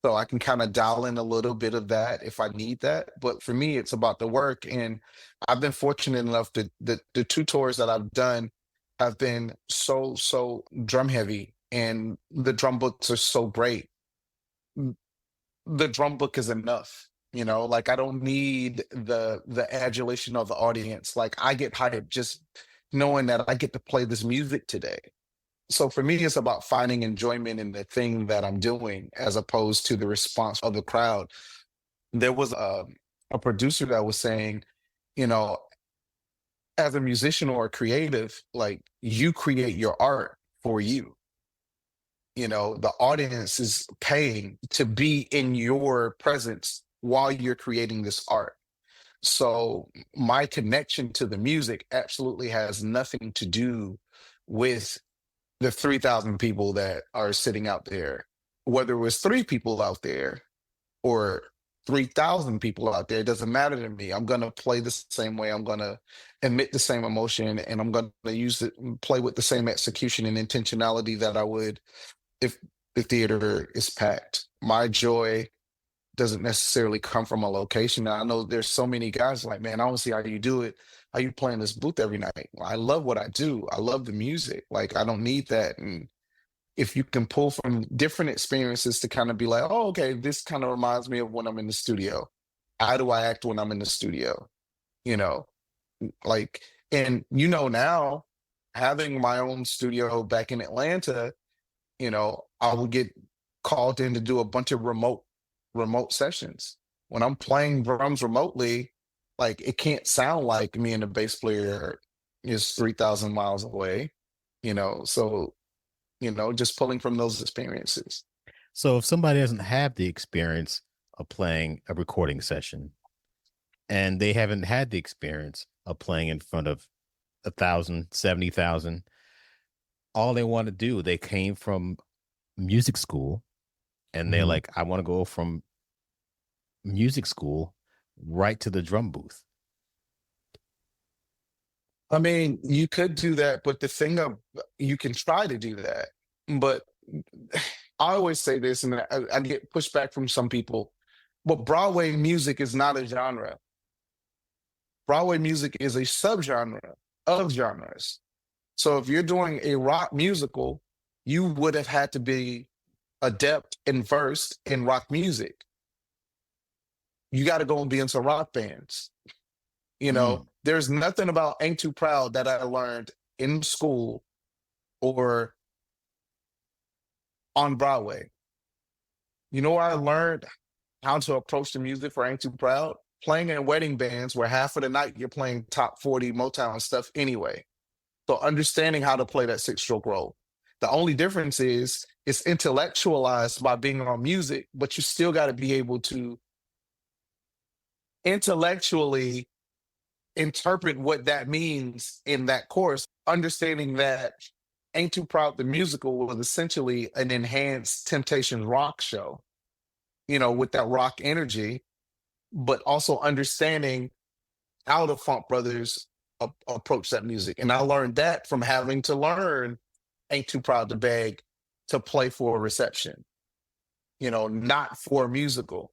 So I can kind of dial in a little bit of that if I need that. But for me, it's about the work. And I've been fortunate enough that the two tours that I've done have been so drum heavy, and the drum books are so great. The drum book is enough. Like, I don't need the adulation of the audience. Like, I get hyped just knowing that I get to play this music today. So for me, it's about finding enjoyment in the thing that I'm doing as opposed to the response of the crowd. There was a producer that was saying, as a musician or a creative, like, you create your art for you. The audience is paying to be in your presence while you're creating this art. So my connection to the music absolutely has nothing to do with the 3,000 people that are sitting out there. Whether it was 3 people out there or 3,000 people out there, it doesn't matter to me. I'm going to play the same way. I'm going to emit the same emotion, and I'm going to play with the same execution and intentionality that I would if the theater is packed. My joy doesn't necessarily come from a location. Now, I know there's so many guys like, man, I don't see how you do it. How you play in this booth every night? Well, I love what I do. I love the music. Like, I don't need that. And if you can pull from different experiences to kind of be like, oh, okay, this kind of reminds me of when I'm in the studio. How do I act when I'm in the studio? Like, and now, having my own studio back in Atlanta, I would get called in to do a bunch of remote sessions. When I'm playing drums remotely, like, it can't sound like me and the bass player is 3,000 miles away, so, just pulling from those experiences. So if somebody doesn't have the experience of playing a recording session, and they haven't had the experience of playing in front of 1,000, 70,000, all they want to do, they came from music school, and they're like, I want to go from music school right to the drum booth. I mean, you could do that, but you can try to do that. But I always say this, and I get pushback from some people, but Broadway music is not a genre. Broadway music is a subgenre of genres. So if you're doing a rock musical, you would have had to be adept and versed in rock music. You got to go and be into rock bands. There's nothing about Ain't Too Proud that I learned in school or on Broadway. Where I learned how to approach the music for Ain't Too Proud? Playing in wedding bands where half of the night you're playing top 40 Motown stuff anyway. So understanding how to play that 6-stroke roll. The only difference is it's intellectualized by being on music, but you still got to be able to intellectually interpret what that means in that course, understanding that Ain't Too Proud the musical was essentially an enhanced Temptations rock show, with that rock energy, but also understanding how the Funk Brothers approach that music. And I learned that from having to learn Ain't Too Proud to Beg to play for a reception, not for a musical.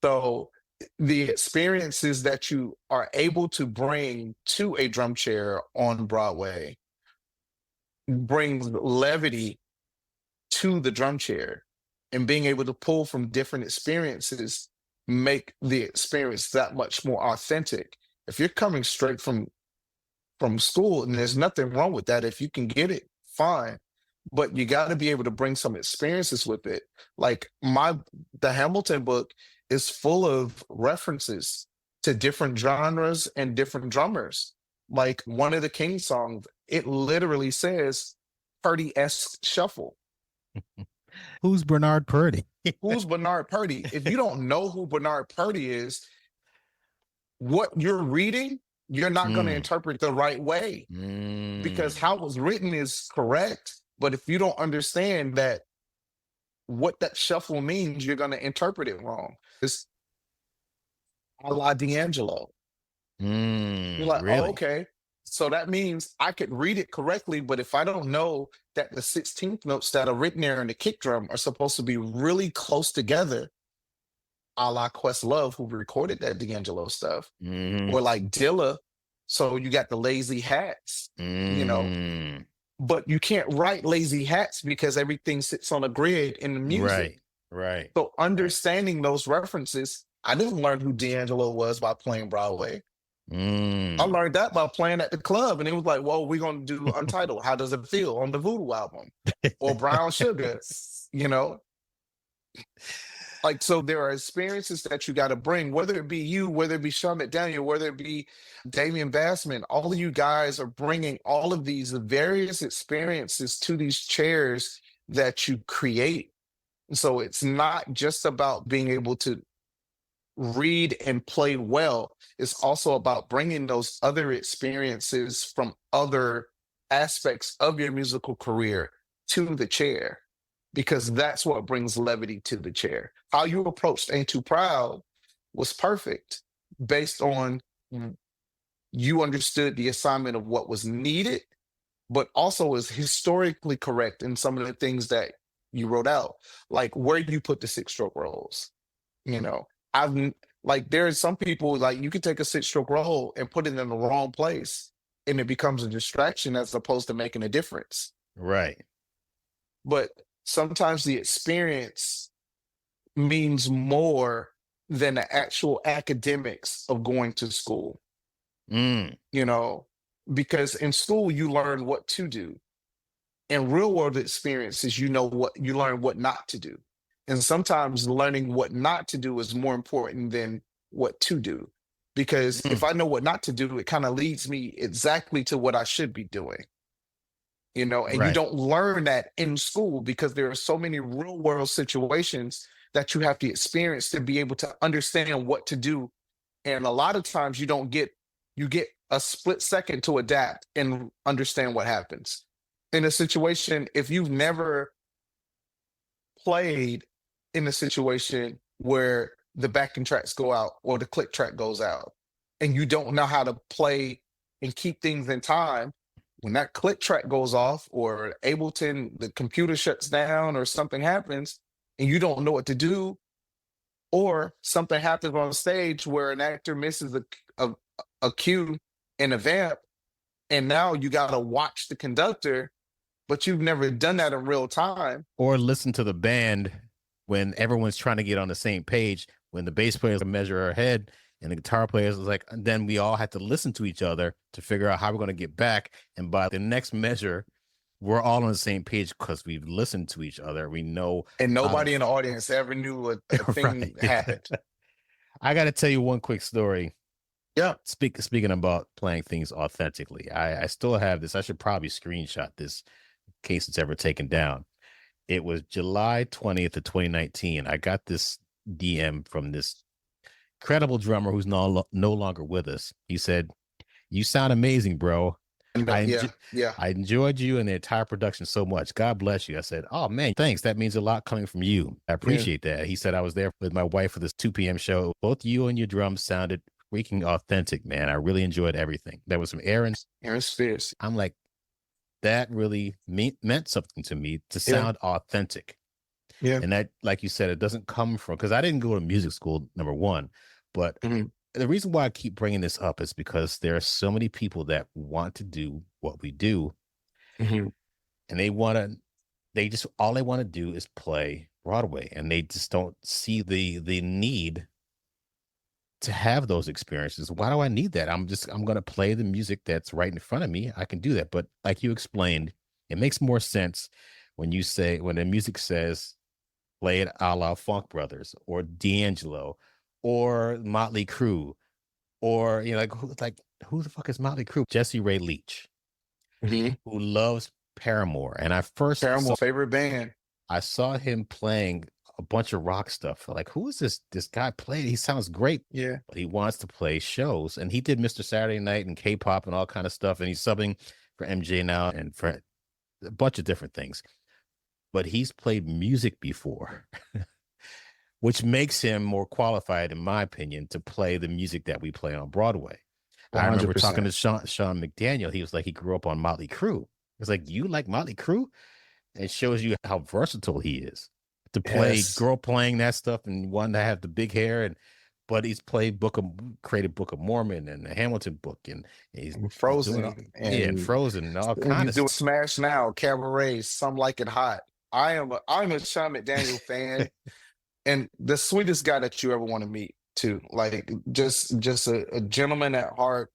So the experiences that you are able to bring to a drum chair on Broadway brings levity to the drum chair, and being able to pull from different experiences make the experience that much more authentic. If you're coming straight from school, and there's nothing wrong with that, if you can get it, fine, but you got to be able to bring some experiences with it. Like the Hamilton book is full of references to different genres and different drummers. Like one of the King songs, it literally says Purdy-esque shuffle. Who's Bernard Purdy? Who's Bernard Purdy? If you don't know who Bernard Purdy is, what you're reading, you're not going to interpret the right way, because how it was written is correct. But if you don't understand that what that shuffle means, you're going to interpret it wrong. It's a la D'Angelo. You're like, really? oh, okay. So that means I could read it correctly, but if I don't know that the 16th notes that are written there in the kick drum are supposed to be really close together, a la Questlove, who recorded that D'Angelo stuff, or like Dilla, so you got the lazy hats, but you can't write lazy hats because everything sits on a grid in the music. Right. So understanding those references, I didn't learn who D'Angelo was by playing Broadway. I learned that by playing at the club, and it was like, well, we're going to do Untitled. How does it feel on the Voodoo album, or Brown Sugar, Like, so there are experiences that you got to bring, whether it be you, whether it be Sean McDaniel, whether it be Damian Bassman, all of you guys are bringing all of these various experiences to these chairs that you create. So it's not just about being able to read and play well. It's also about bringing those other experiences from other aspects of your musical career to the chair, because that's what brings levity to the chair. How you approached Ain't Too Proud was perfect, based on you understood the assignment of what was needed, but also is historically correct in some of the things that you wrote out, like where you put the 6-stroke rolls. There are some people, like, you could take a 6-stroke roll and put it in the wrong place, and it becomes a distraction as opposed to making a difference. Right. But sometimes the experience means more than the actual academics of going to school. Because in school you learn what to do. In real world experiences, you learn what not to do. And sometimes learning what not to do is more important than what to do. Because if I know what not to do, it kind of leads me exactly to what I should be doing. And you don't learn that in school, because there are so many real world situations that you have to experience to be able to understand what to do. And a lot of times you get a split second to adapt and understand what happens. In a situation, if you've never played in a situation where the backing tracks go out or the click track goes out, and you don't know how to play and keep things in time, when that click track goes off, or Ableton, the computer shuts down, or something happens and you don't know what to do, or something happens on stage where an actor misses a cue in a vamp, and now you got to watch the conductor, but you've never done that in real time. Or listen to the band when everyone's trying to get on the same page, when the bass players measure ahead and the guitar players is like, and then we all have to listen to each other to figure out how we're going to get back. And by the next measure, we're all on the same page because we've listened to each other. We know. And nobody in the audience ever knew a thing happened. I got to tell you one quick story. Yeah. Speaking about playing things authentically, I still have this. I should probably screenshot this in case it's ever taken down. It was July 20th of 2019. I got this DM from this incredible drummer who's no longer with us. He said, "You sound amazing, bro. Yeah. I enjoyed you and the entire production so much. God bless you." I said, "Oh man, thanks. That means a lot coming from you. I appreciate that." He said, "I was there with my wife for this 2 p.m. show. Both you and your drums sounded freaking authentic, man. I really enjoyed everything. There was some Aaron Spears. I'm like, that really meant something to me to sound authentic." Yeah. And that, like you said, it doesn't come from, because I didn't go to music school, number one, but the reason why I keep bringing this up is because there are so many people that want to do what we do, and all they want to do is play Broadway, and they just don't see the need to have those experiences. Why do I need that? I'm going to play the music that's right in front of me. I can do that. But like you explained, it makes more sense when the music says, play it a la Funk Brothers or D'Angelo or Motley Crue, or, who the fuck is Motley Crue? Jesse Ray Leach, who loves Paramore. And Paramore's favorite band. I saw him playing a bunch of rock stuff. Like, who is this guy playing? He sounds great. Yeah. But he wants to play shows. And he did Mr. Saturday Night and K-pop and all kind of stuff. And he's subbing for MJ now and for a bunch of different things. But he's played music before, which makes him more qualified, in my opinion, to play the music that we play on Broadway. 100%. I remember talking to Sean McDaniel. He was like, he grew up on Motley Crue. It's like, you like Motley Crue? It shows you how versatile he is to play girl playing that stuff, and one to have the big hair, but he's played created Book of Mormon and the Hamilton book, and he's Frozen Frozen and all kinds of doing Smash Now, Cabaret, Some Like It Hot. I'm a Sean McDaniel fan, and the sweetest guy that you ever want to meet too. Like, just a gentleman at heart,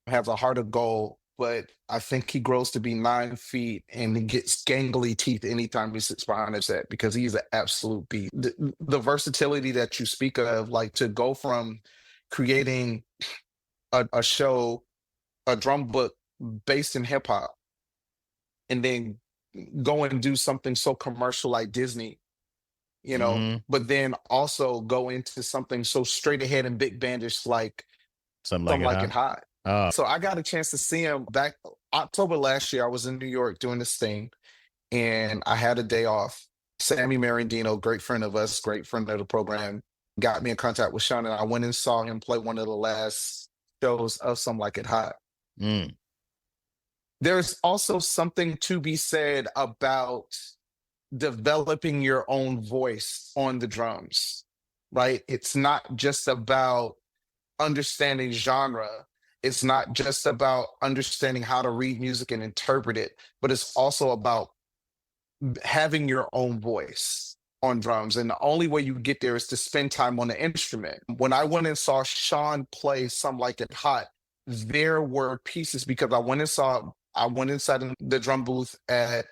has a heart of gold. But I think he grows to be 9 feet and he gets gangly teeth anytime he sits behind his set, because he's an absolute beast. The versatility that you speak of, like, to go from creating a show, a drum book based in hip hop, and then go and do something so commercial like Disney, but then also go into something so straight ahead and big bandish like Something Like It Hot. So I got a chance to see him back October last year. I was in New York doing this thing, and I had a day off. Sammy Marandino, great friend of us, great friend of the program, got me in contact with Sean, and I went and saw him play one of the last shows of Some Like It Hot. There's also something to be said about developing your own voice on the drums, right? It's not just about understanding genre. It's not just about understanding how to read music and interpret it, but it's also about having your own voice on drums. And the only way you get there is to spend time on the instrument. When I went and saw Sean play Some Like It Hot, there were pieces, because I went inside the drum booth at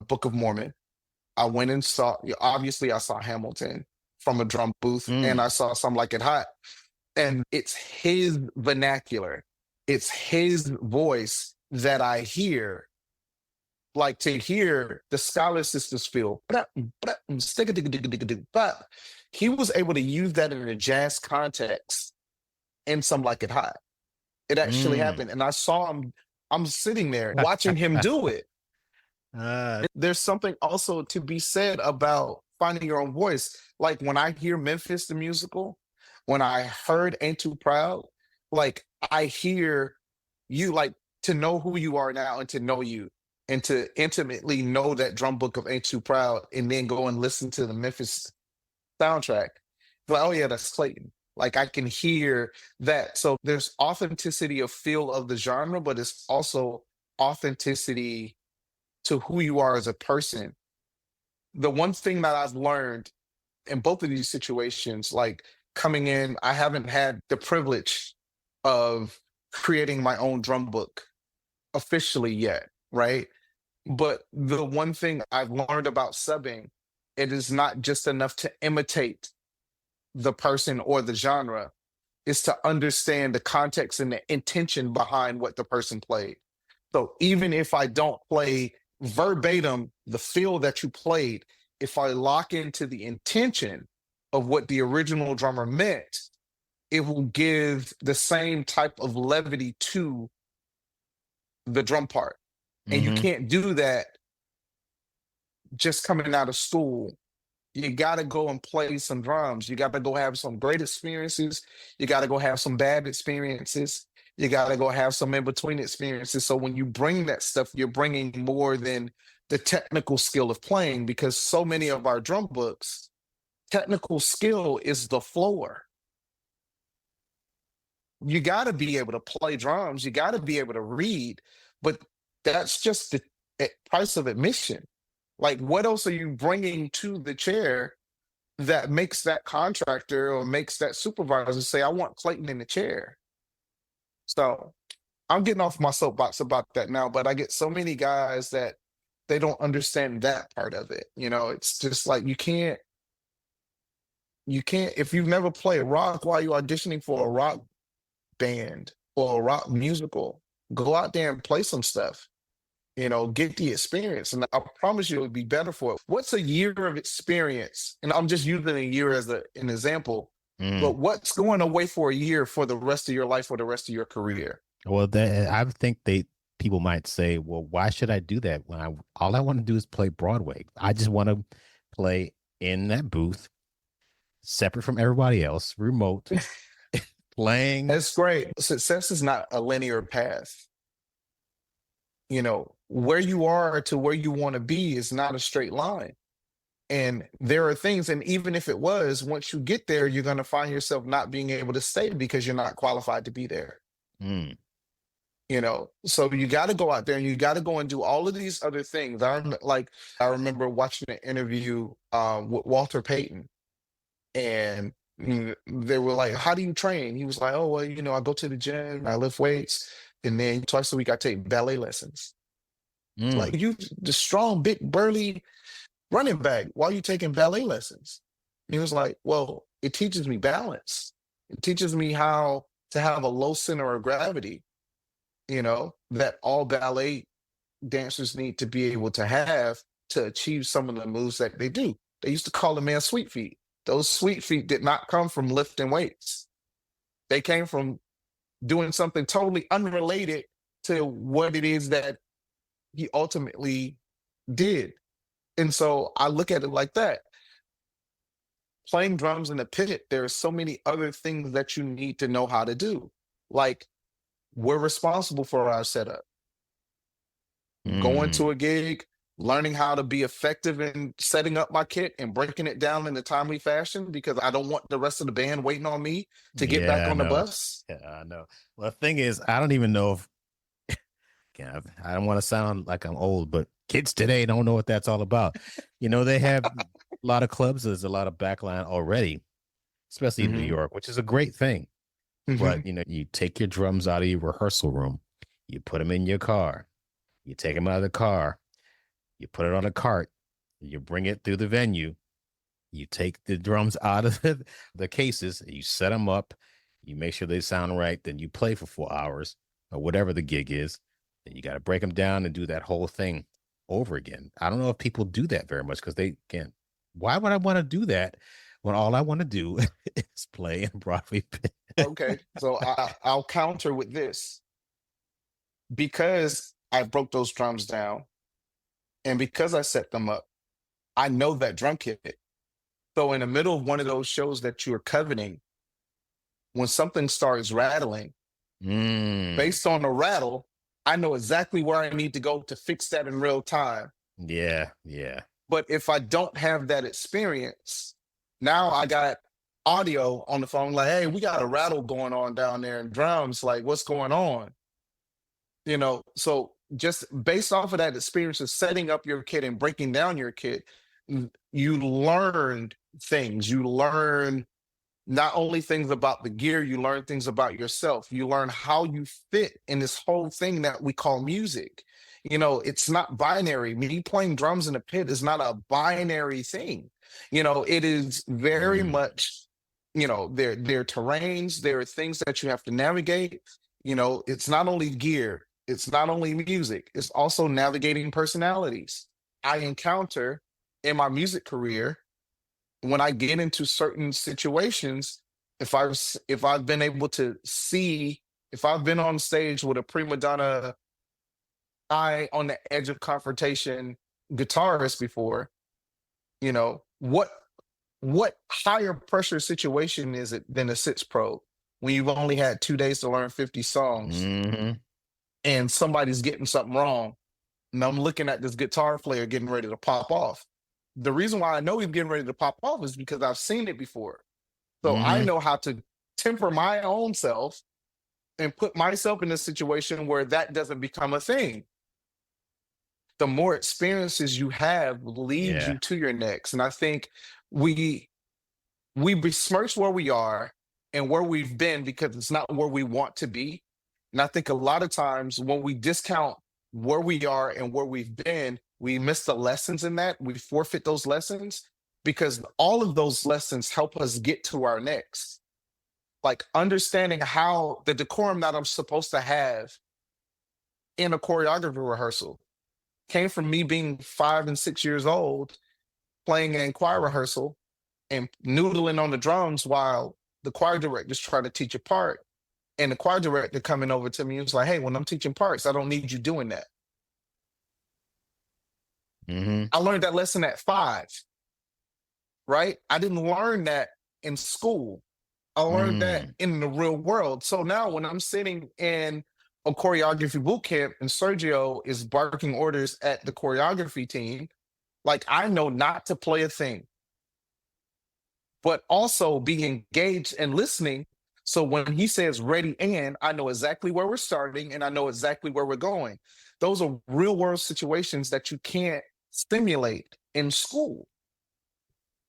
Book of Mormon. I went and obviously I saw Hamilton from a drum booth, and I saw Some Like It Hot. And it's his vernacular, it's his voice that I hear. Like, to hear the Scholar Sisters feel, but he was able to use that in a jazz context in Some Like It Hot. It actually happened. And I saw him, I'm sitting there watching him do it. There's something also to be said about finding your own voice. Like, when I hear Memphis the Musical, when I heard Ain't Too Proud, like, I hear you, like, to know who you are now and to know you and to intimately know that drum book of Ain't Too Proud, and then go and listen to the Memphis soundtrack. Like, oh yeah, that's Clayton. Like, I can hear that. So there's authenticity of feel of the genre, but it's also authenticity to who you are as a person. The one thing that I've learned in both of these situations, like, coming in, I haven't had the privilege of creating my own drum book officially yet, right? But the one thing I've learned about subbing, it is not just enough to imitate the person or the genre, is to understand the context and the intention behind what the person played. So even if I don't play verbatim the feel that you played, if I lock into the intention of what the original drummer meant, it will give the same type of levity to the drum part. And you Mm-hmm. can't do that just coming out of school. You got to go and play some drums. You got to go have some great experiences. You got to go have some bad experiences. You got to go have some in between experiences. So when you bring that stuff, you're bringing more than the technical skill of playing, because so many of our drum books, technical skill is the floor. You got to be able to play drums. You got to be able to read, but that's just the price of admission. Like, what else are you bringing to the chair that makes that contractor or makes that supervisor say, I want Clayton in the chair? So I'm getting off my soapbox about that now, but I get so many guys that they don't understand that part of it. You know, it's just like, you can't, if you've never played rock while you're auditioning for a rock band or a rock musical, go out there and play some stuff. You know, get the experience, and I promise you it would be better for it. What's a year of experience? And I'm just using a year as an example, but what's going away for a year for the rest of your life or the rest of your career? Well, I think people might say, well, why should I do that when all I want to do is play Broadway? I just want to play in that booth, separate from everybody else, remote, playing. That's great. Success is not a linear path. You know, where you are to where you want to be is not a straight line. And there are things, and even if it was, once you get there, you're going to find yourself not being able to stay because you're not qualified to be there. Mm. You know, so you got to go out there and you got to go and do all of these other things. I remember watching an interview with Walter Payton, and they were like, how do you train? He was like, oh, well, you know, I go to the gym, I lift weights, and then twice a week I take ballet lessons. Like, you, the strong, big, burly running back, why are you taking ballet lessons? And he was like, well, it teaches me balance. It teaches me how to have a low center of gravity, you know, that all ballet dancers need to be able to have to achieve some of the moves that they do. They used to call the man sweet feet. Those sweet feet did not come from lifting weights. They came from doing something totally unrelated to what it is that he ultimately did. And so I look at it like that. Playing drums in the pit, there are so many other things that you need to know how to do. Like, we're responsible for our setup. Going to a gig, learning how to be effective in setting up my kit and breaking it down in a timely fashion, because I don't want the rest of the band waiting on me to get back on the bus. Yeah, I know. Well, the thing is, I don't even know if I don't want to sound like I'm old, but kids today don't know what that's all about. You know, they have a lot of clubs. There's a lot of backline already, especially in New York, which is a great thing. But, you know, you take your drums out of your rehearsal room, you put them in your car, you take them out of the car, you put it on a cart, you bring it through the venue, you take the drums out of the cases, you set them up, you make sure they sound right, then you play for 4 hours or whatever the gig is. Then you got to break them down and do that whole thing over again. I don't know if people do that very much, because why would I want to do that when all I want to do is play in Broadway pit? Okay, so I'll counter with this. Because I broke those drums down and because I set them up, I know that drum kit. So in the middle of one of those shows that you're coveting, when something starts rattling, based on the rattle, I know exactly where I need to go to fix that in real time. Yeah, yeah. But if I don't have that experience, now I got audio on the phone like, hey, we got a rattle going on down there in drums. Like, what's going on? You know, so just based off of that experience of setting up your kit and breaking down your kit, you learned things. You learn not only things about the gear, you learn things about yourself. You learn how you fit in this whole thing that we call music. You know, it's not binary. Me playing drums in a pit is not a binary thing. You know, it is very much, you know, there are terrains, there are things that you have to navigate. You know, it's not only gear, it's not only music, it's also navigating personalities. I encounter in my music career, when I get into certain situations, if I've been able to see, if I've been on stage with a prima donna eye on the edge of confrontation guitarist before, you know, what higher pressure situation is it than a sits pro when you've only had 2 days to learn 50 songs Mm-hmm. and somebody's getting something wrong, and I'm looking at this guitar player getting ready to pop off. The reason why I know he's getting ready to pop off is because I've seen it before. So I Mm-hmm. know how to temper my own self and put myself in a situation where that doesn't become a thing. The more experiences you have leads Yeah. you to your next. And I think we besmirch where we are and where we've been because it's not where we want to be. And I think a lot of times when we discount where we are and where we've been, we miss the lessons in that. We forfeit those lessons because all of those lessons help us get to our next. Like understanding how the decorum that I'm supposed to have in a choreography rehearsal came from me being 5 and 6 years old, playing in choir rehearsal and noodling on the drums while the choir director's trying to teach a part. And the choir director coming over to me and was like, hey, when I'm teaching parts, I don't need you doing that. Mm-hmm. I learned that lesson at 5, right? I didn't learn that in school. I learned that in the real world. So now when I'm sitting in a choreography boot camp and Sergio is barking orders at the choreography team, like I know not to play a thing, but also be engaged and listening. So when he says ready and, I know exactly where we're starting and I know exactly where we're going. Those are real world situations that you can't stimulate in school.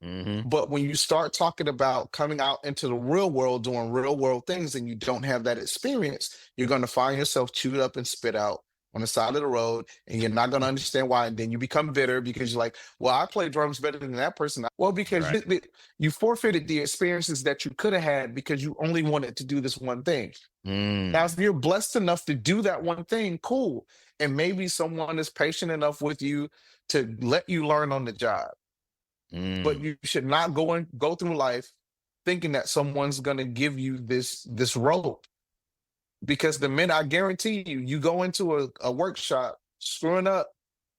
Mm-hmm. But when you start talking about coming out into the real world, doing real world things, and you don't have that experience, you're going to find yourself chewed up and spit out on the side of the road, and you're not going to understand why. And then you become bitter because you're like, well, I play drums better than that person. Well, because Right. you forfeited the experiences that you could have had because you only wanted to do this one thing. Now, if you're blessed enough to do that one thing, cool. And maybe someone is patient enough with you to let you learn on the job. But you should not go through life thinking that someone's going to give you this rope, because the minute, I guarantee you, you go into a workshop screwing up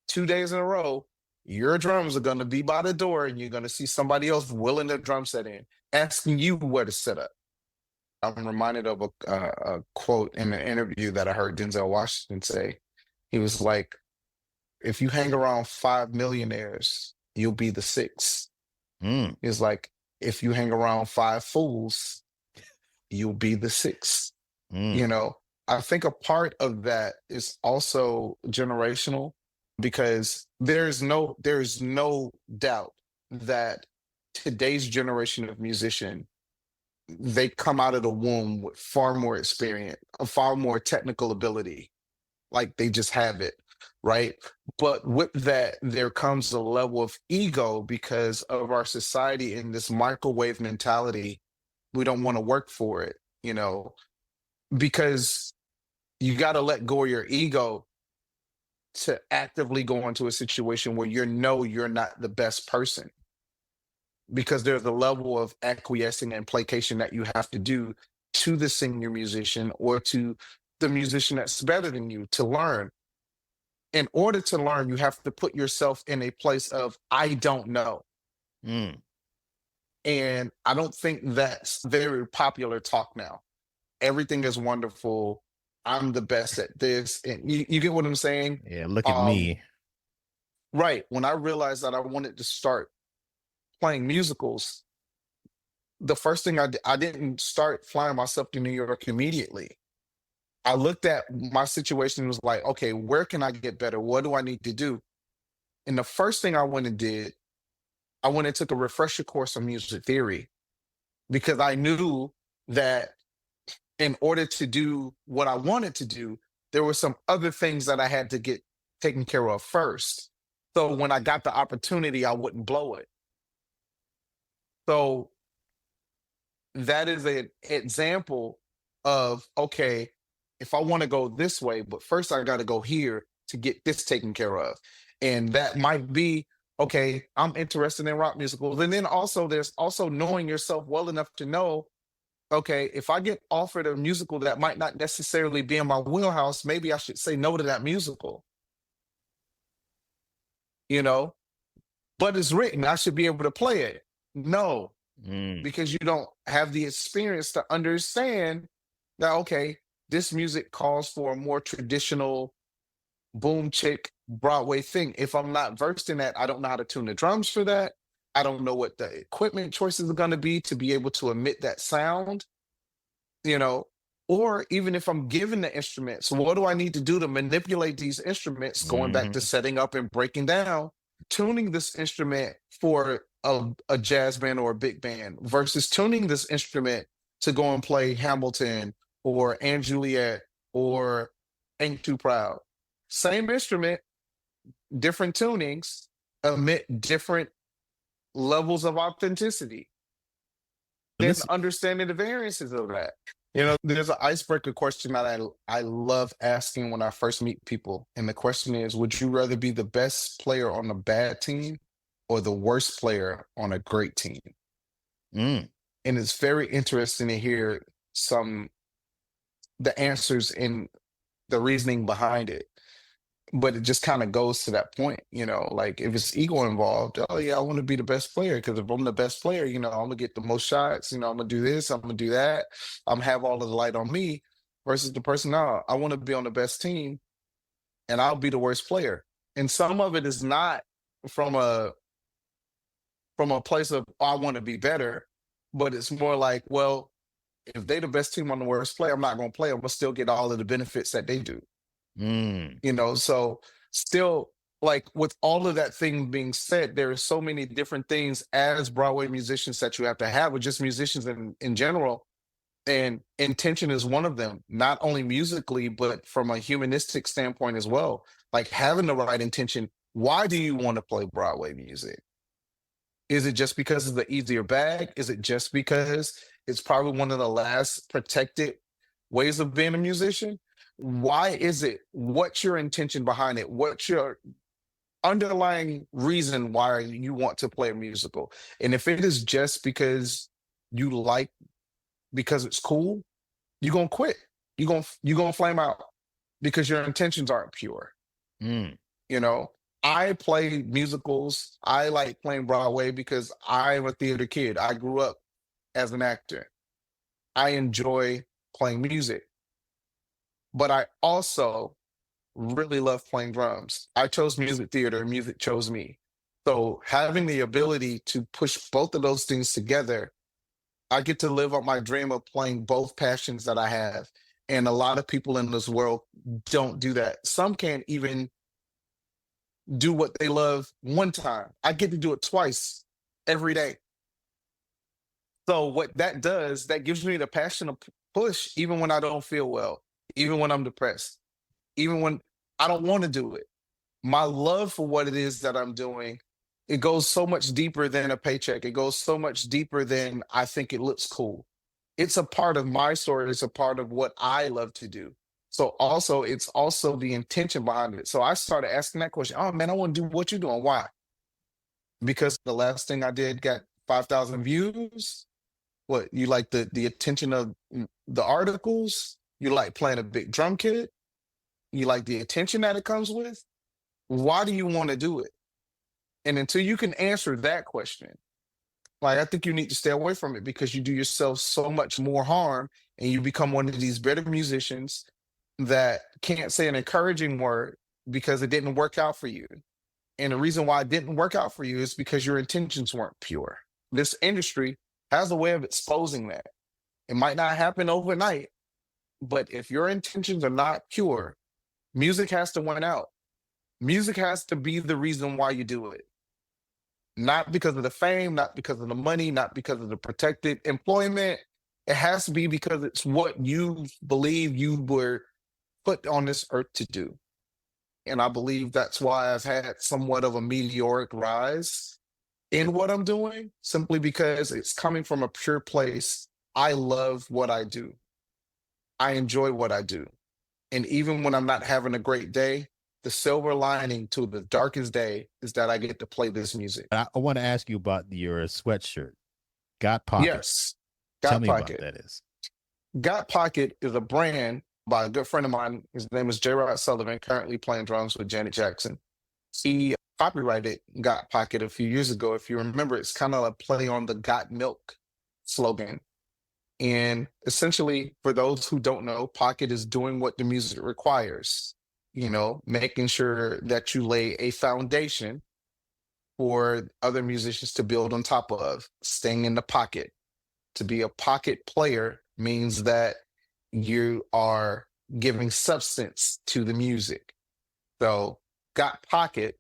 2 days in a row, your drums are going to be by the door and you're going to see somebody else willing their drum set in, asking you where to set up. I'm reminded of a quote in an interview that I heard Denzel Washington say. He was like, if you hang around 5 millionaires, you'll be the 6th. It's like, if you hang around 5 fools, you'll be the 6th. You know, I think a part of that is also generational, because there's no doubt that today's generation of musician, they come out of the womb with far more experience, far more technical ability. Like they just have it. Right. But with that, there comes a level of ego because of our society in this microwave mentality. We don't want to work for it, you know, because you got to let go of your ego to actively go into a situation where you're not the best person, because there's a level of acquiescing and placation that you have to do to the senior musician or to the musician that's better than you to learn. In order to learn, you have to put yourself in a place of, I don't know. And I don't think that's very popular talk now. Everything is wonderful. I'm the best at this. And you get what I'm saying? Yeah, look at me. Right. When I realized that I wanted to start playing musicals, the first thing I didn't start flying myself to New York immediately. I looked at my situation and was like, okay, where can I get better? What do I need to do? And the first thing I went and did, I went and took a refresher course on music theory, because I knew that in order to do what I wanted to do, there were some other things that I had to get taken care of first. So when I got the opportunity, I wouldn't blow it. So that is an example of, okay, if I want to go this way, but first I got to go here to get this taken care of. And that might be, okay, I'm interested in rock musicals. And then also there's also knowing yourself well enough to know okay, if I get offered a musical that might not necessarily be in my wheelhouse, maybe I should say no to that musical, you know? But it's written, I should be able to play it. No, Mm. because you don't have the experience to understand that, okay, this music calls for a more traditional boom chick Broadway thing. If I'm not versed in that, I don't know how to tune the drums for that. I don't know what the equipment choices are going to be able to emit that sound, you know, or even if I'm given the instruments, what do I need to do to manipulate these instruments? Going back to Mhm. setting up and breaking down, tuning this instrument for a jazz band or a big band versus tuning this instrument to go and play Hamilton or Anne Juliet or Ain't Too Proud. Same instrument, different tunings, emit different levels of authenticity. But Then listen, understanding the variances of that. You know, there's an icebreaker question that I love asking when I first meet people. And the question is, would you rather be the best player on a bad team or the worst player on a great team? mm, And it's very interesting to hear the answers and the reasoning behind it. But it just kind of goes to that point, you know, like if it's ego involved, oh yeah, I want to be the best player because if I'm the best player, you know, I'm gonna get the most shots, you know, I'm gonna do this, I'm gonna do that, I'm have all of the light on me versus the person, no, I want to be on the best team and I'll be the worst player. And some of it is not from a place of I want to be better, but it's more like, well, if they the best team on the worst player, I'm not gonna play, I'm gonna still get all of the benefits that they do. mm. You know, so still, like with all of that thing being said, there are so many different things as Broadway musicians that you have to have, or just musicians in general, and intention is one of them, not only musically but from a humanistic standpoint as well, like having the right intention. Why do you want to play Broadway music? Is it just because of the easier bag? Is it just because it's probably one of the last protected ways of being a musician? Why is it? What's your intention behind it? What's your underlying reason why you want to play a musical? And if it is just because you like, because it's cool, you're gonna quit. You're gonna flame out because your intentions aren't pure. Mm. You know, I play musicals. I like playing Broadway because I'm a theater kid. I grew up as an actor. I enjoy playing music, but I also really love playing drums. I chose music theater, music chose me. So having the ability to push both of those things together, I get to live up my dream of playing both passions that I have. And a lot of people in this world don't do that. Some can't even do what they love one time. I get to do it twice every day. So what that does, that gives me the passion to push even when I don't feel well, even when I'm depressed, even when I don't want to do it. My love for what it is that I'm doing, it goes so much deeper than a paycheck. It goes so much deeper than I think it looks cool. It's a part of my story. It's a part of what I love to do. So also, it's also the intention behind it. So I started asking that question. Oh man, I want to do what you're doing. Why? Because the last thing I did got 5,000 views. What you like the attention of the articles? You like playing a big drum kit? You like the attention that it comes with? Why do you want to do it? And until you can answer that question, like I think you need to stay away from it because you do yourself so much more harm and you become one of these better musicians that can't say an encouraging word because it didn't work out for you. And the reason why it didn't work out for you is because your intentions weren't pure. This industry has a way of exposing that. It might not happen overnight, but if your intentions are not pure, music has to win out. Music has to be the reason why you do it. Not because of the fame, not because of the money, not because of the protected employment. It has to be because it's what you believe you were put on this earth to do. And I believe that's why I've had somewhat of a meteoric rise in what I'm doing, simply because it's coming from a pure place. I love what I do. I enjoy what I do. And even when I'm not having a great day, the silver lining to the darkest day is that I get to play this music. I want to ask you about your sweatshirt. Got pockets. Yes. Tell Got me about Pocket. that is. Got Pocket is a brand by a good friend of mine. His name is J. Rod Sullivan, currently playing drums with Janet Jackson. He copyrighted Got Pocket a few years ago. If you remember, it's kind of a play on the Got Milk slogan. And essentially, for those who don't know, Pocket is doing what the music requires, making sure that you lay a foundation for other musicians to build on top of, staying in the pocket. To be a pocket player means that you are giving substance to the music. So Got Pocket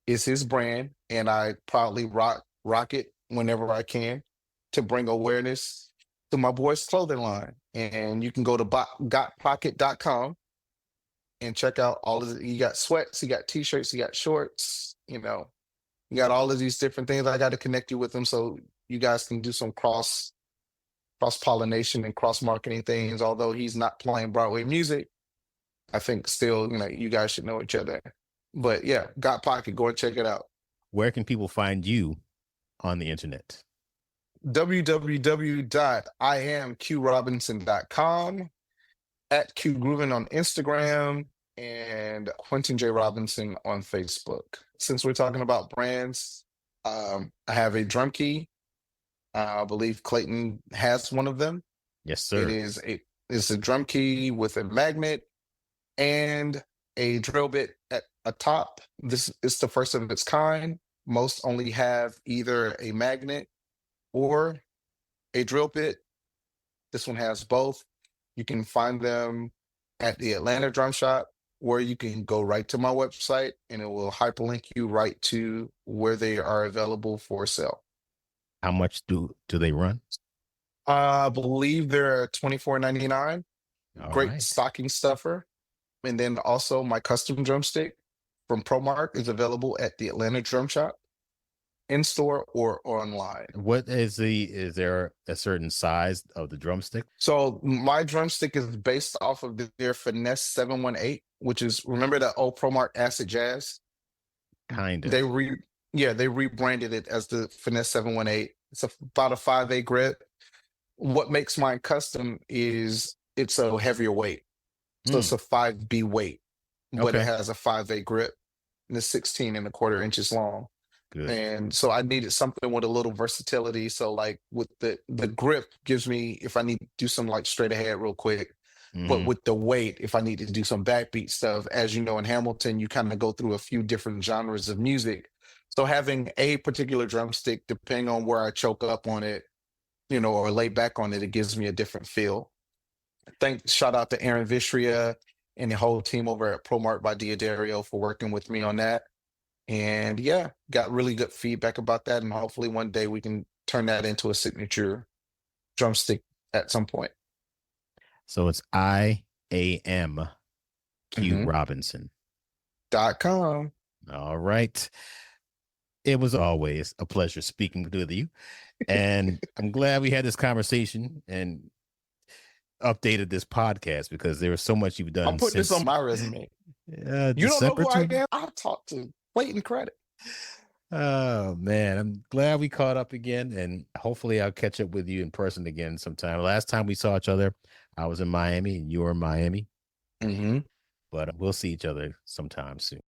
is his brand, and I proudly rock it whenever I can to bring awareness to my boy's clothing line. And you can go to gotpocket.com and check out all of it. You got sweats, you got t-shirts, you got shorts, you got all of these different things. I got to connect you with them so you guys can do some cross-pollination and cross-marketing things. Although he's not playing Broadway music, I think still, you guys should know each other. But yeah, Got Pocket, go and check it out. Where can people find you on the internet? www.iamqrobinson.com, at QGroovin on Instagram, and Quinton J. Robinson on Facebook. Since we're talking about brands, I have a drum key. I believe Clayton has one of them. Yes, sir. It's a drum key with a magnet and a drill bit at a top. This is the first of its kind. Most only have either a magnet or a drill bit. This one has both. You can find them at the Atlanta Drum Shop, or you can go right to my website and it will hyperlink you right to where they are available for sale. How much do they run? I believe they're $24.99. Great Right. stocking stuffer. And then also my custom drumstick from ProMark is available at the Atlanta Drum Shop, in store or online. What is there a certain size of the drumstick? So my drumstick is based off of their Finesse 718, which is, remember that old ProMark Acid Jazz? Kind of. They rebranded it as the Finesse 718. It's about a 5A grip. What makes mine custom is it's a heavier weight. So it's a 5B weight, but it has a 5A grip and it's 16.25 inches long. Good. And so I needed something with a little versatility. So like with the grip gives me, if I need to do some like straight ahead real quick, but with the weight, if I need to do some backbeat stuff, as you know, in Hamilton, you kind of go through a few different genres of music. So having a particular drumstick, depending on where I choke up on it, or lay back on it, it gives me a different feel. Shout out to Aaron Vistria and the whole team over at ProMark by Diodario for working with me on that. And yeah, got really good feedback about that. And hopefully one day we can turn that into a signature drumstick at some point. So it's IAMQRobinson.com. All right. It was always a pleasure speaking with you. And I'm glad we had this conversation and updated this podcast because there was so much you've done. I'll put this on my resume. You don't know who I am? I'll talk to Clayton Craddock. Oh man, I'm glad we caught up again, and hopefully I'll catch up with you in person again sometime. Last time we saw each other, I was in Miami and you were in Miami. But we'll see each other sometime soon.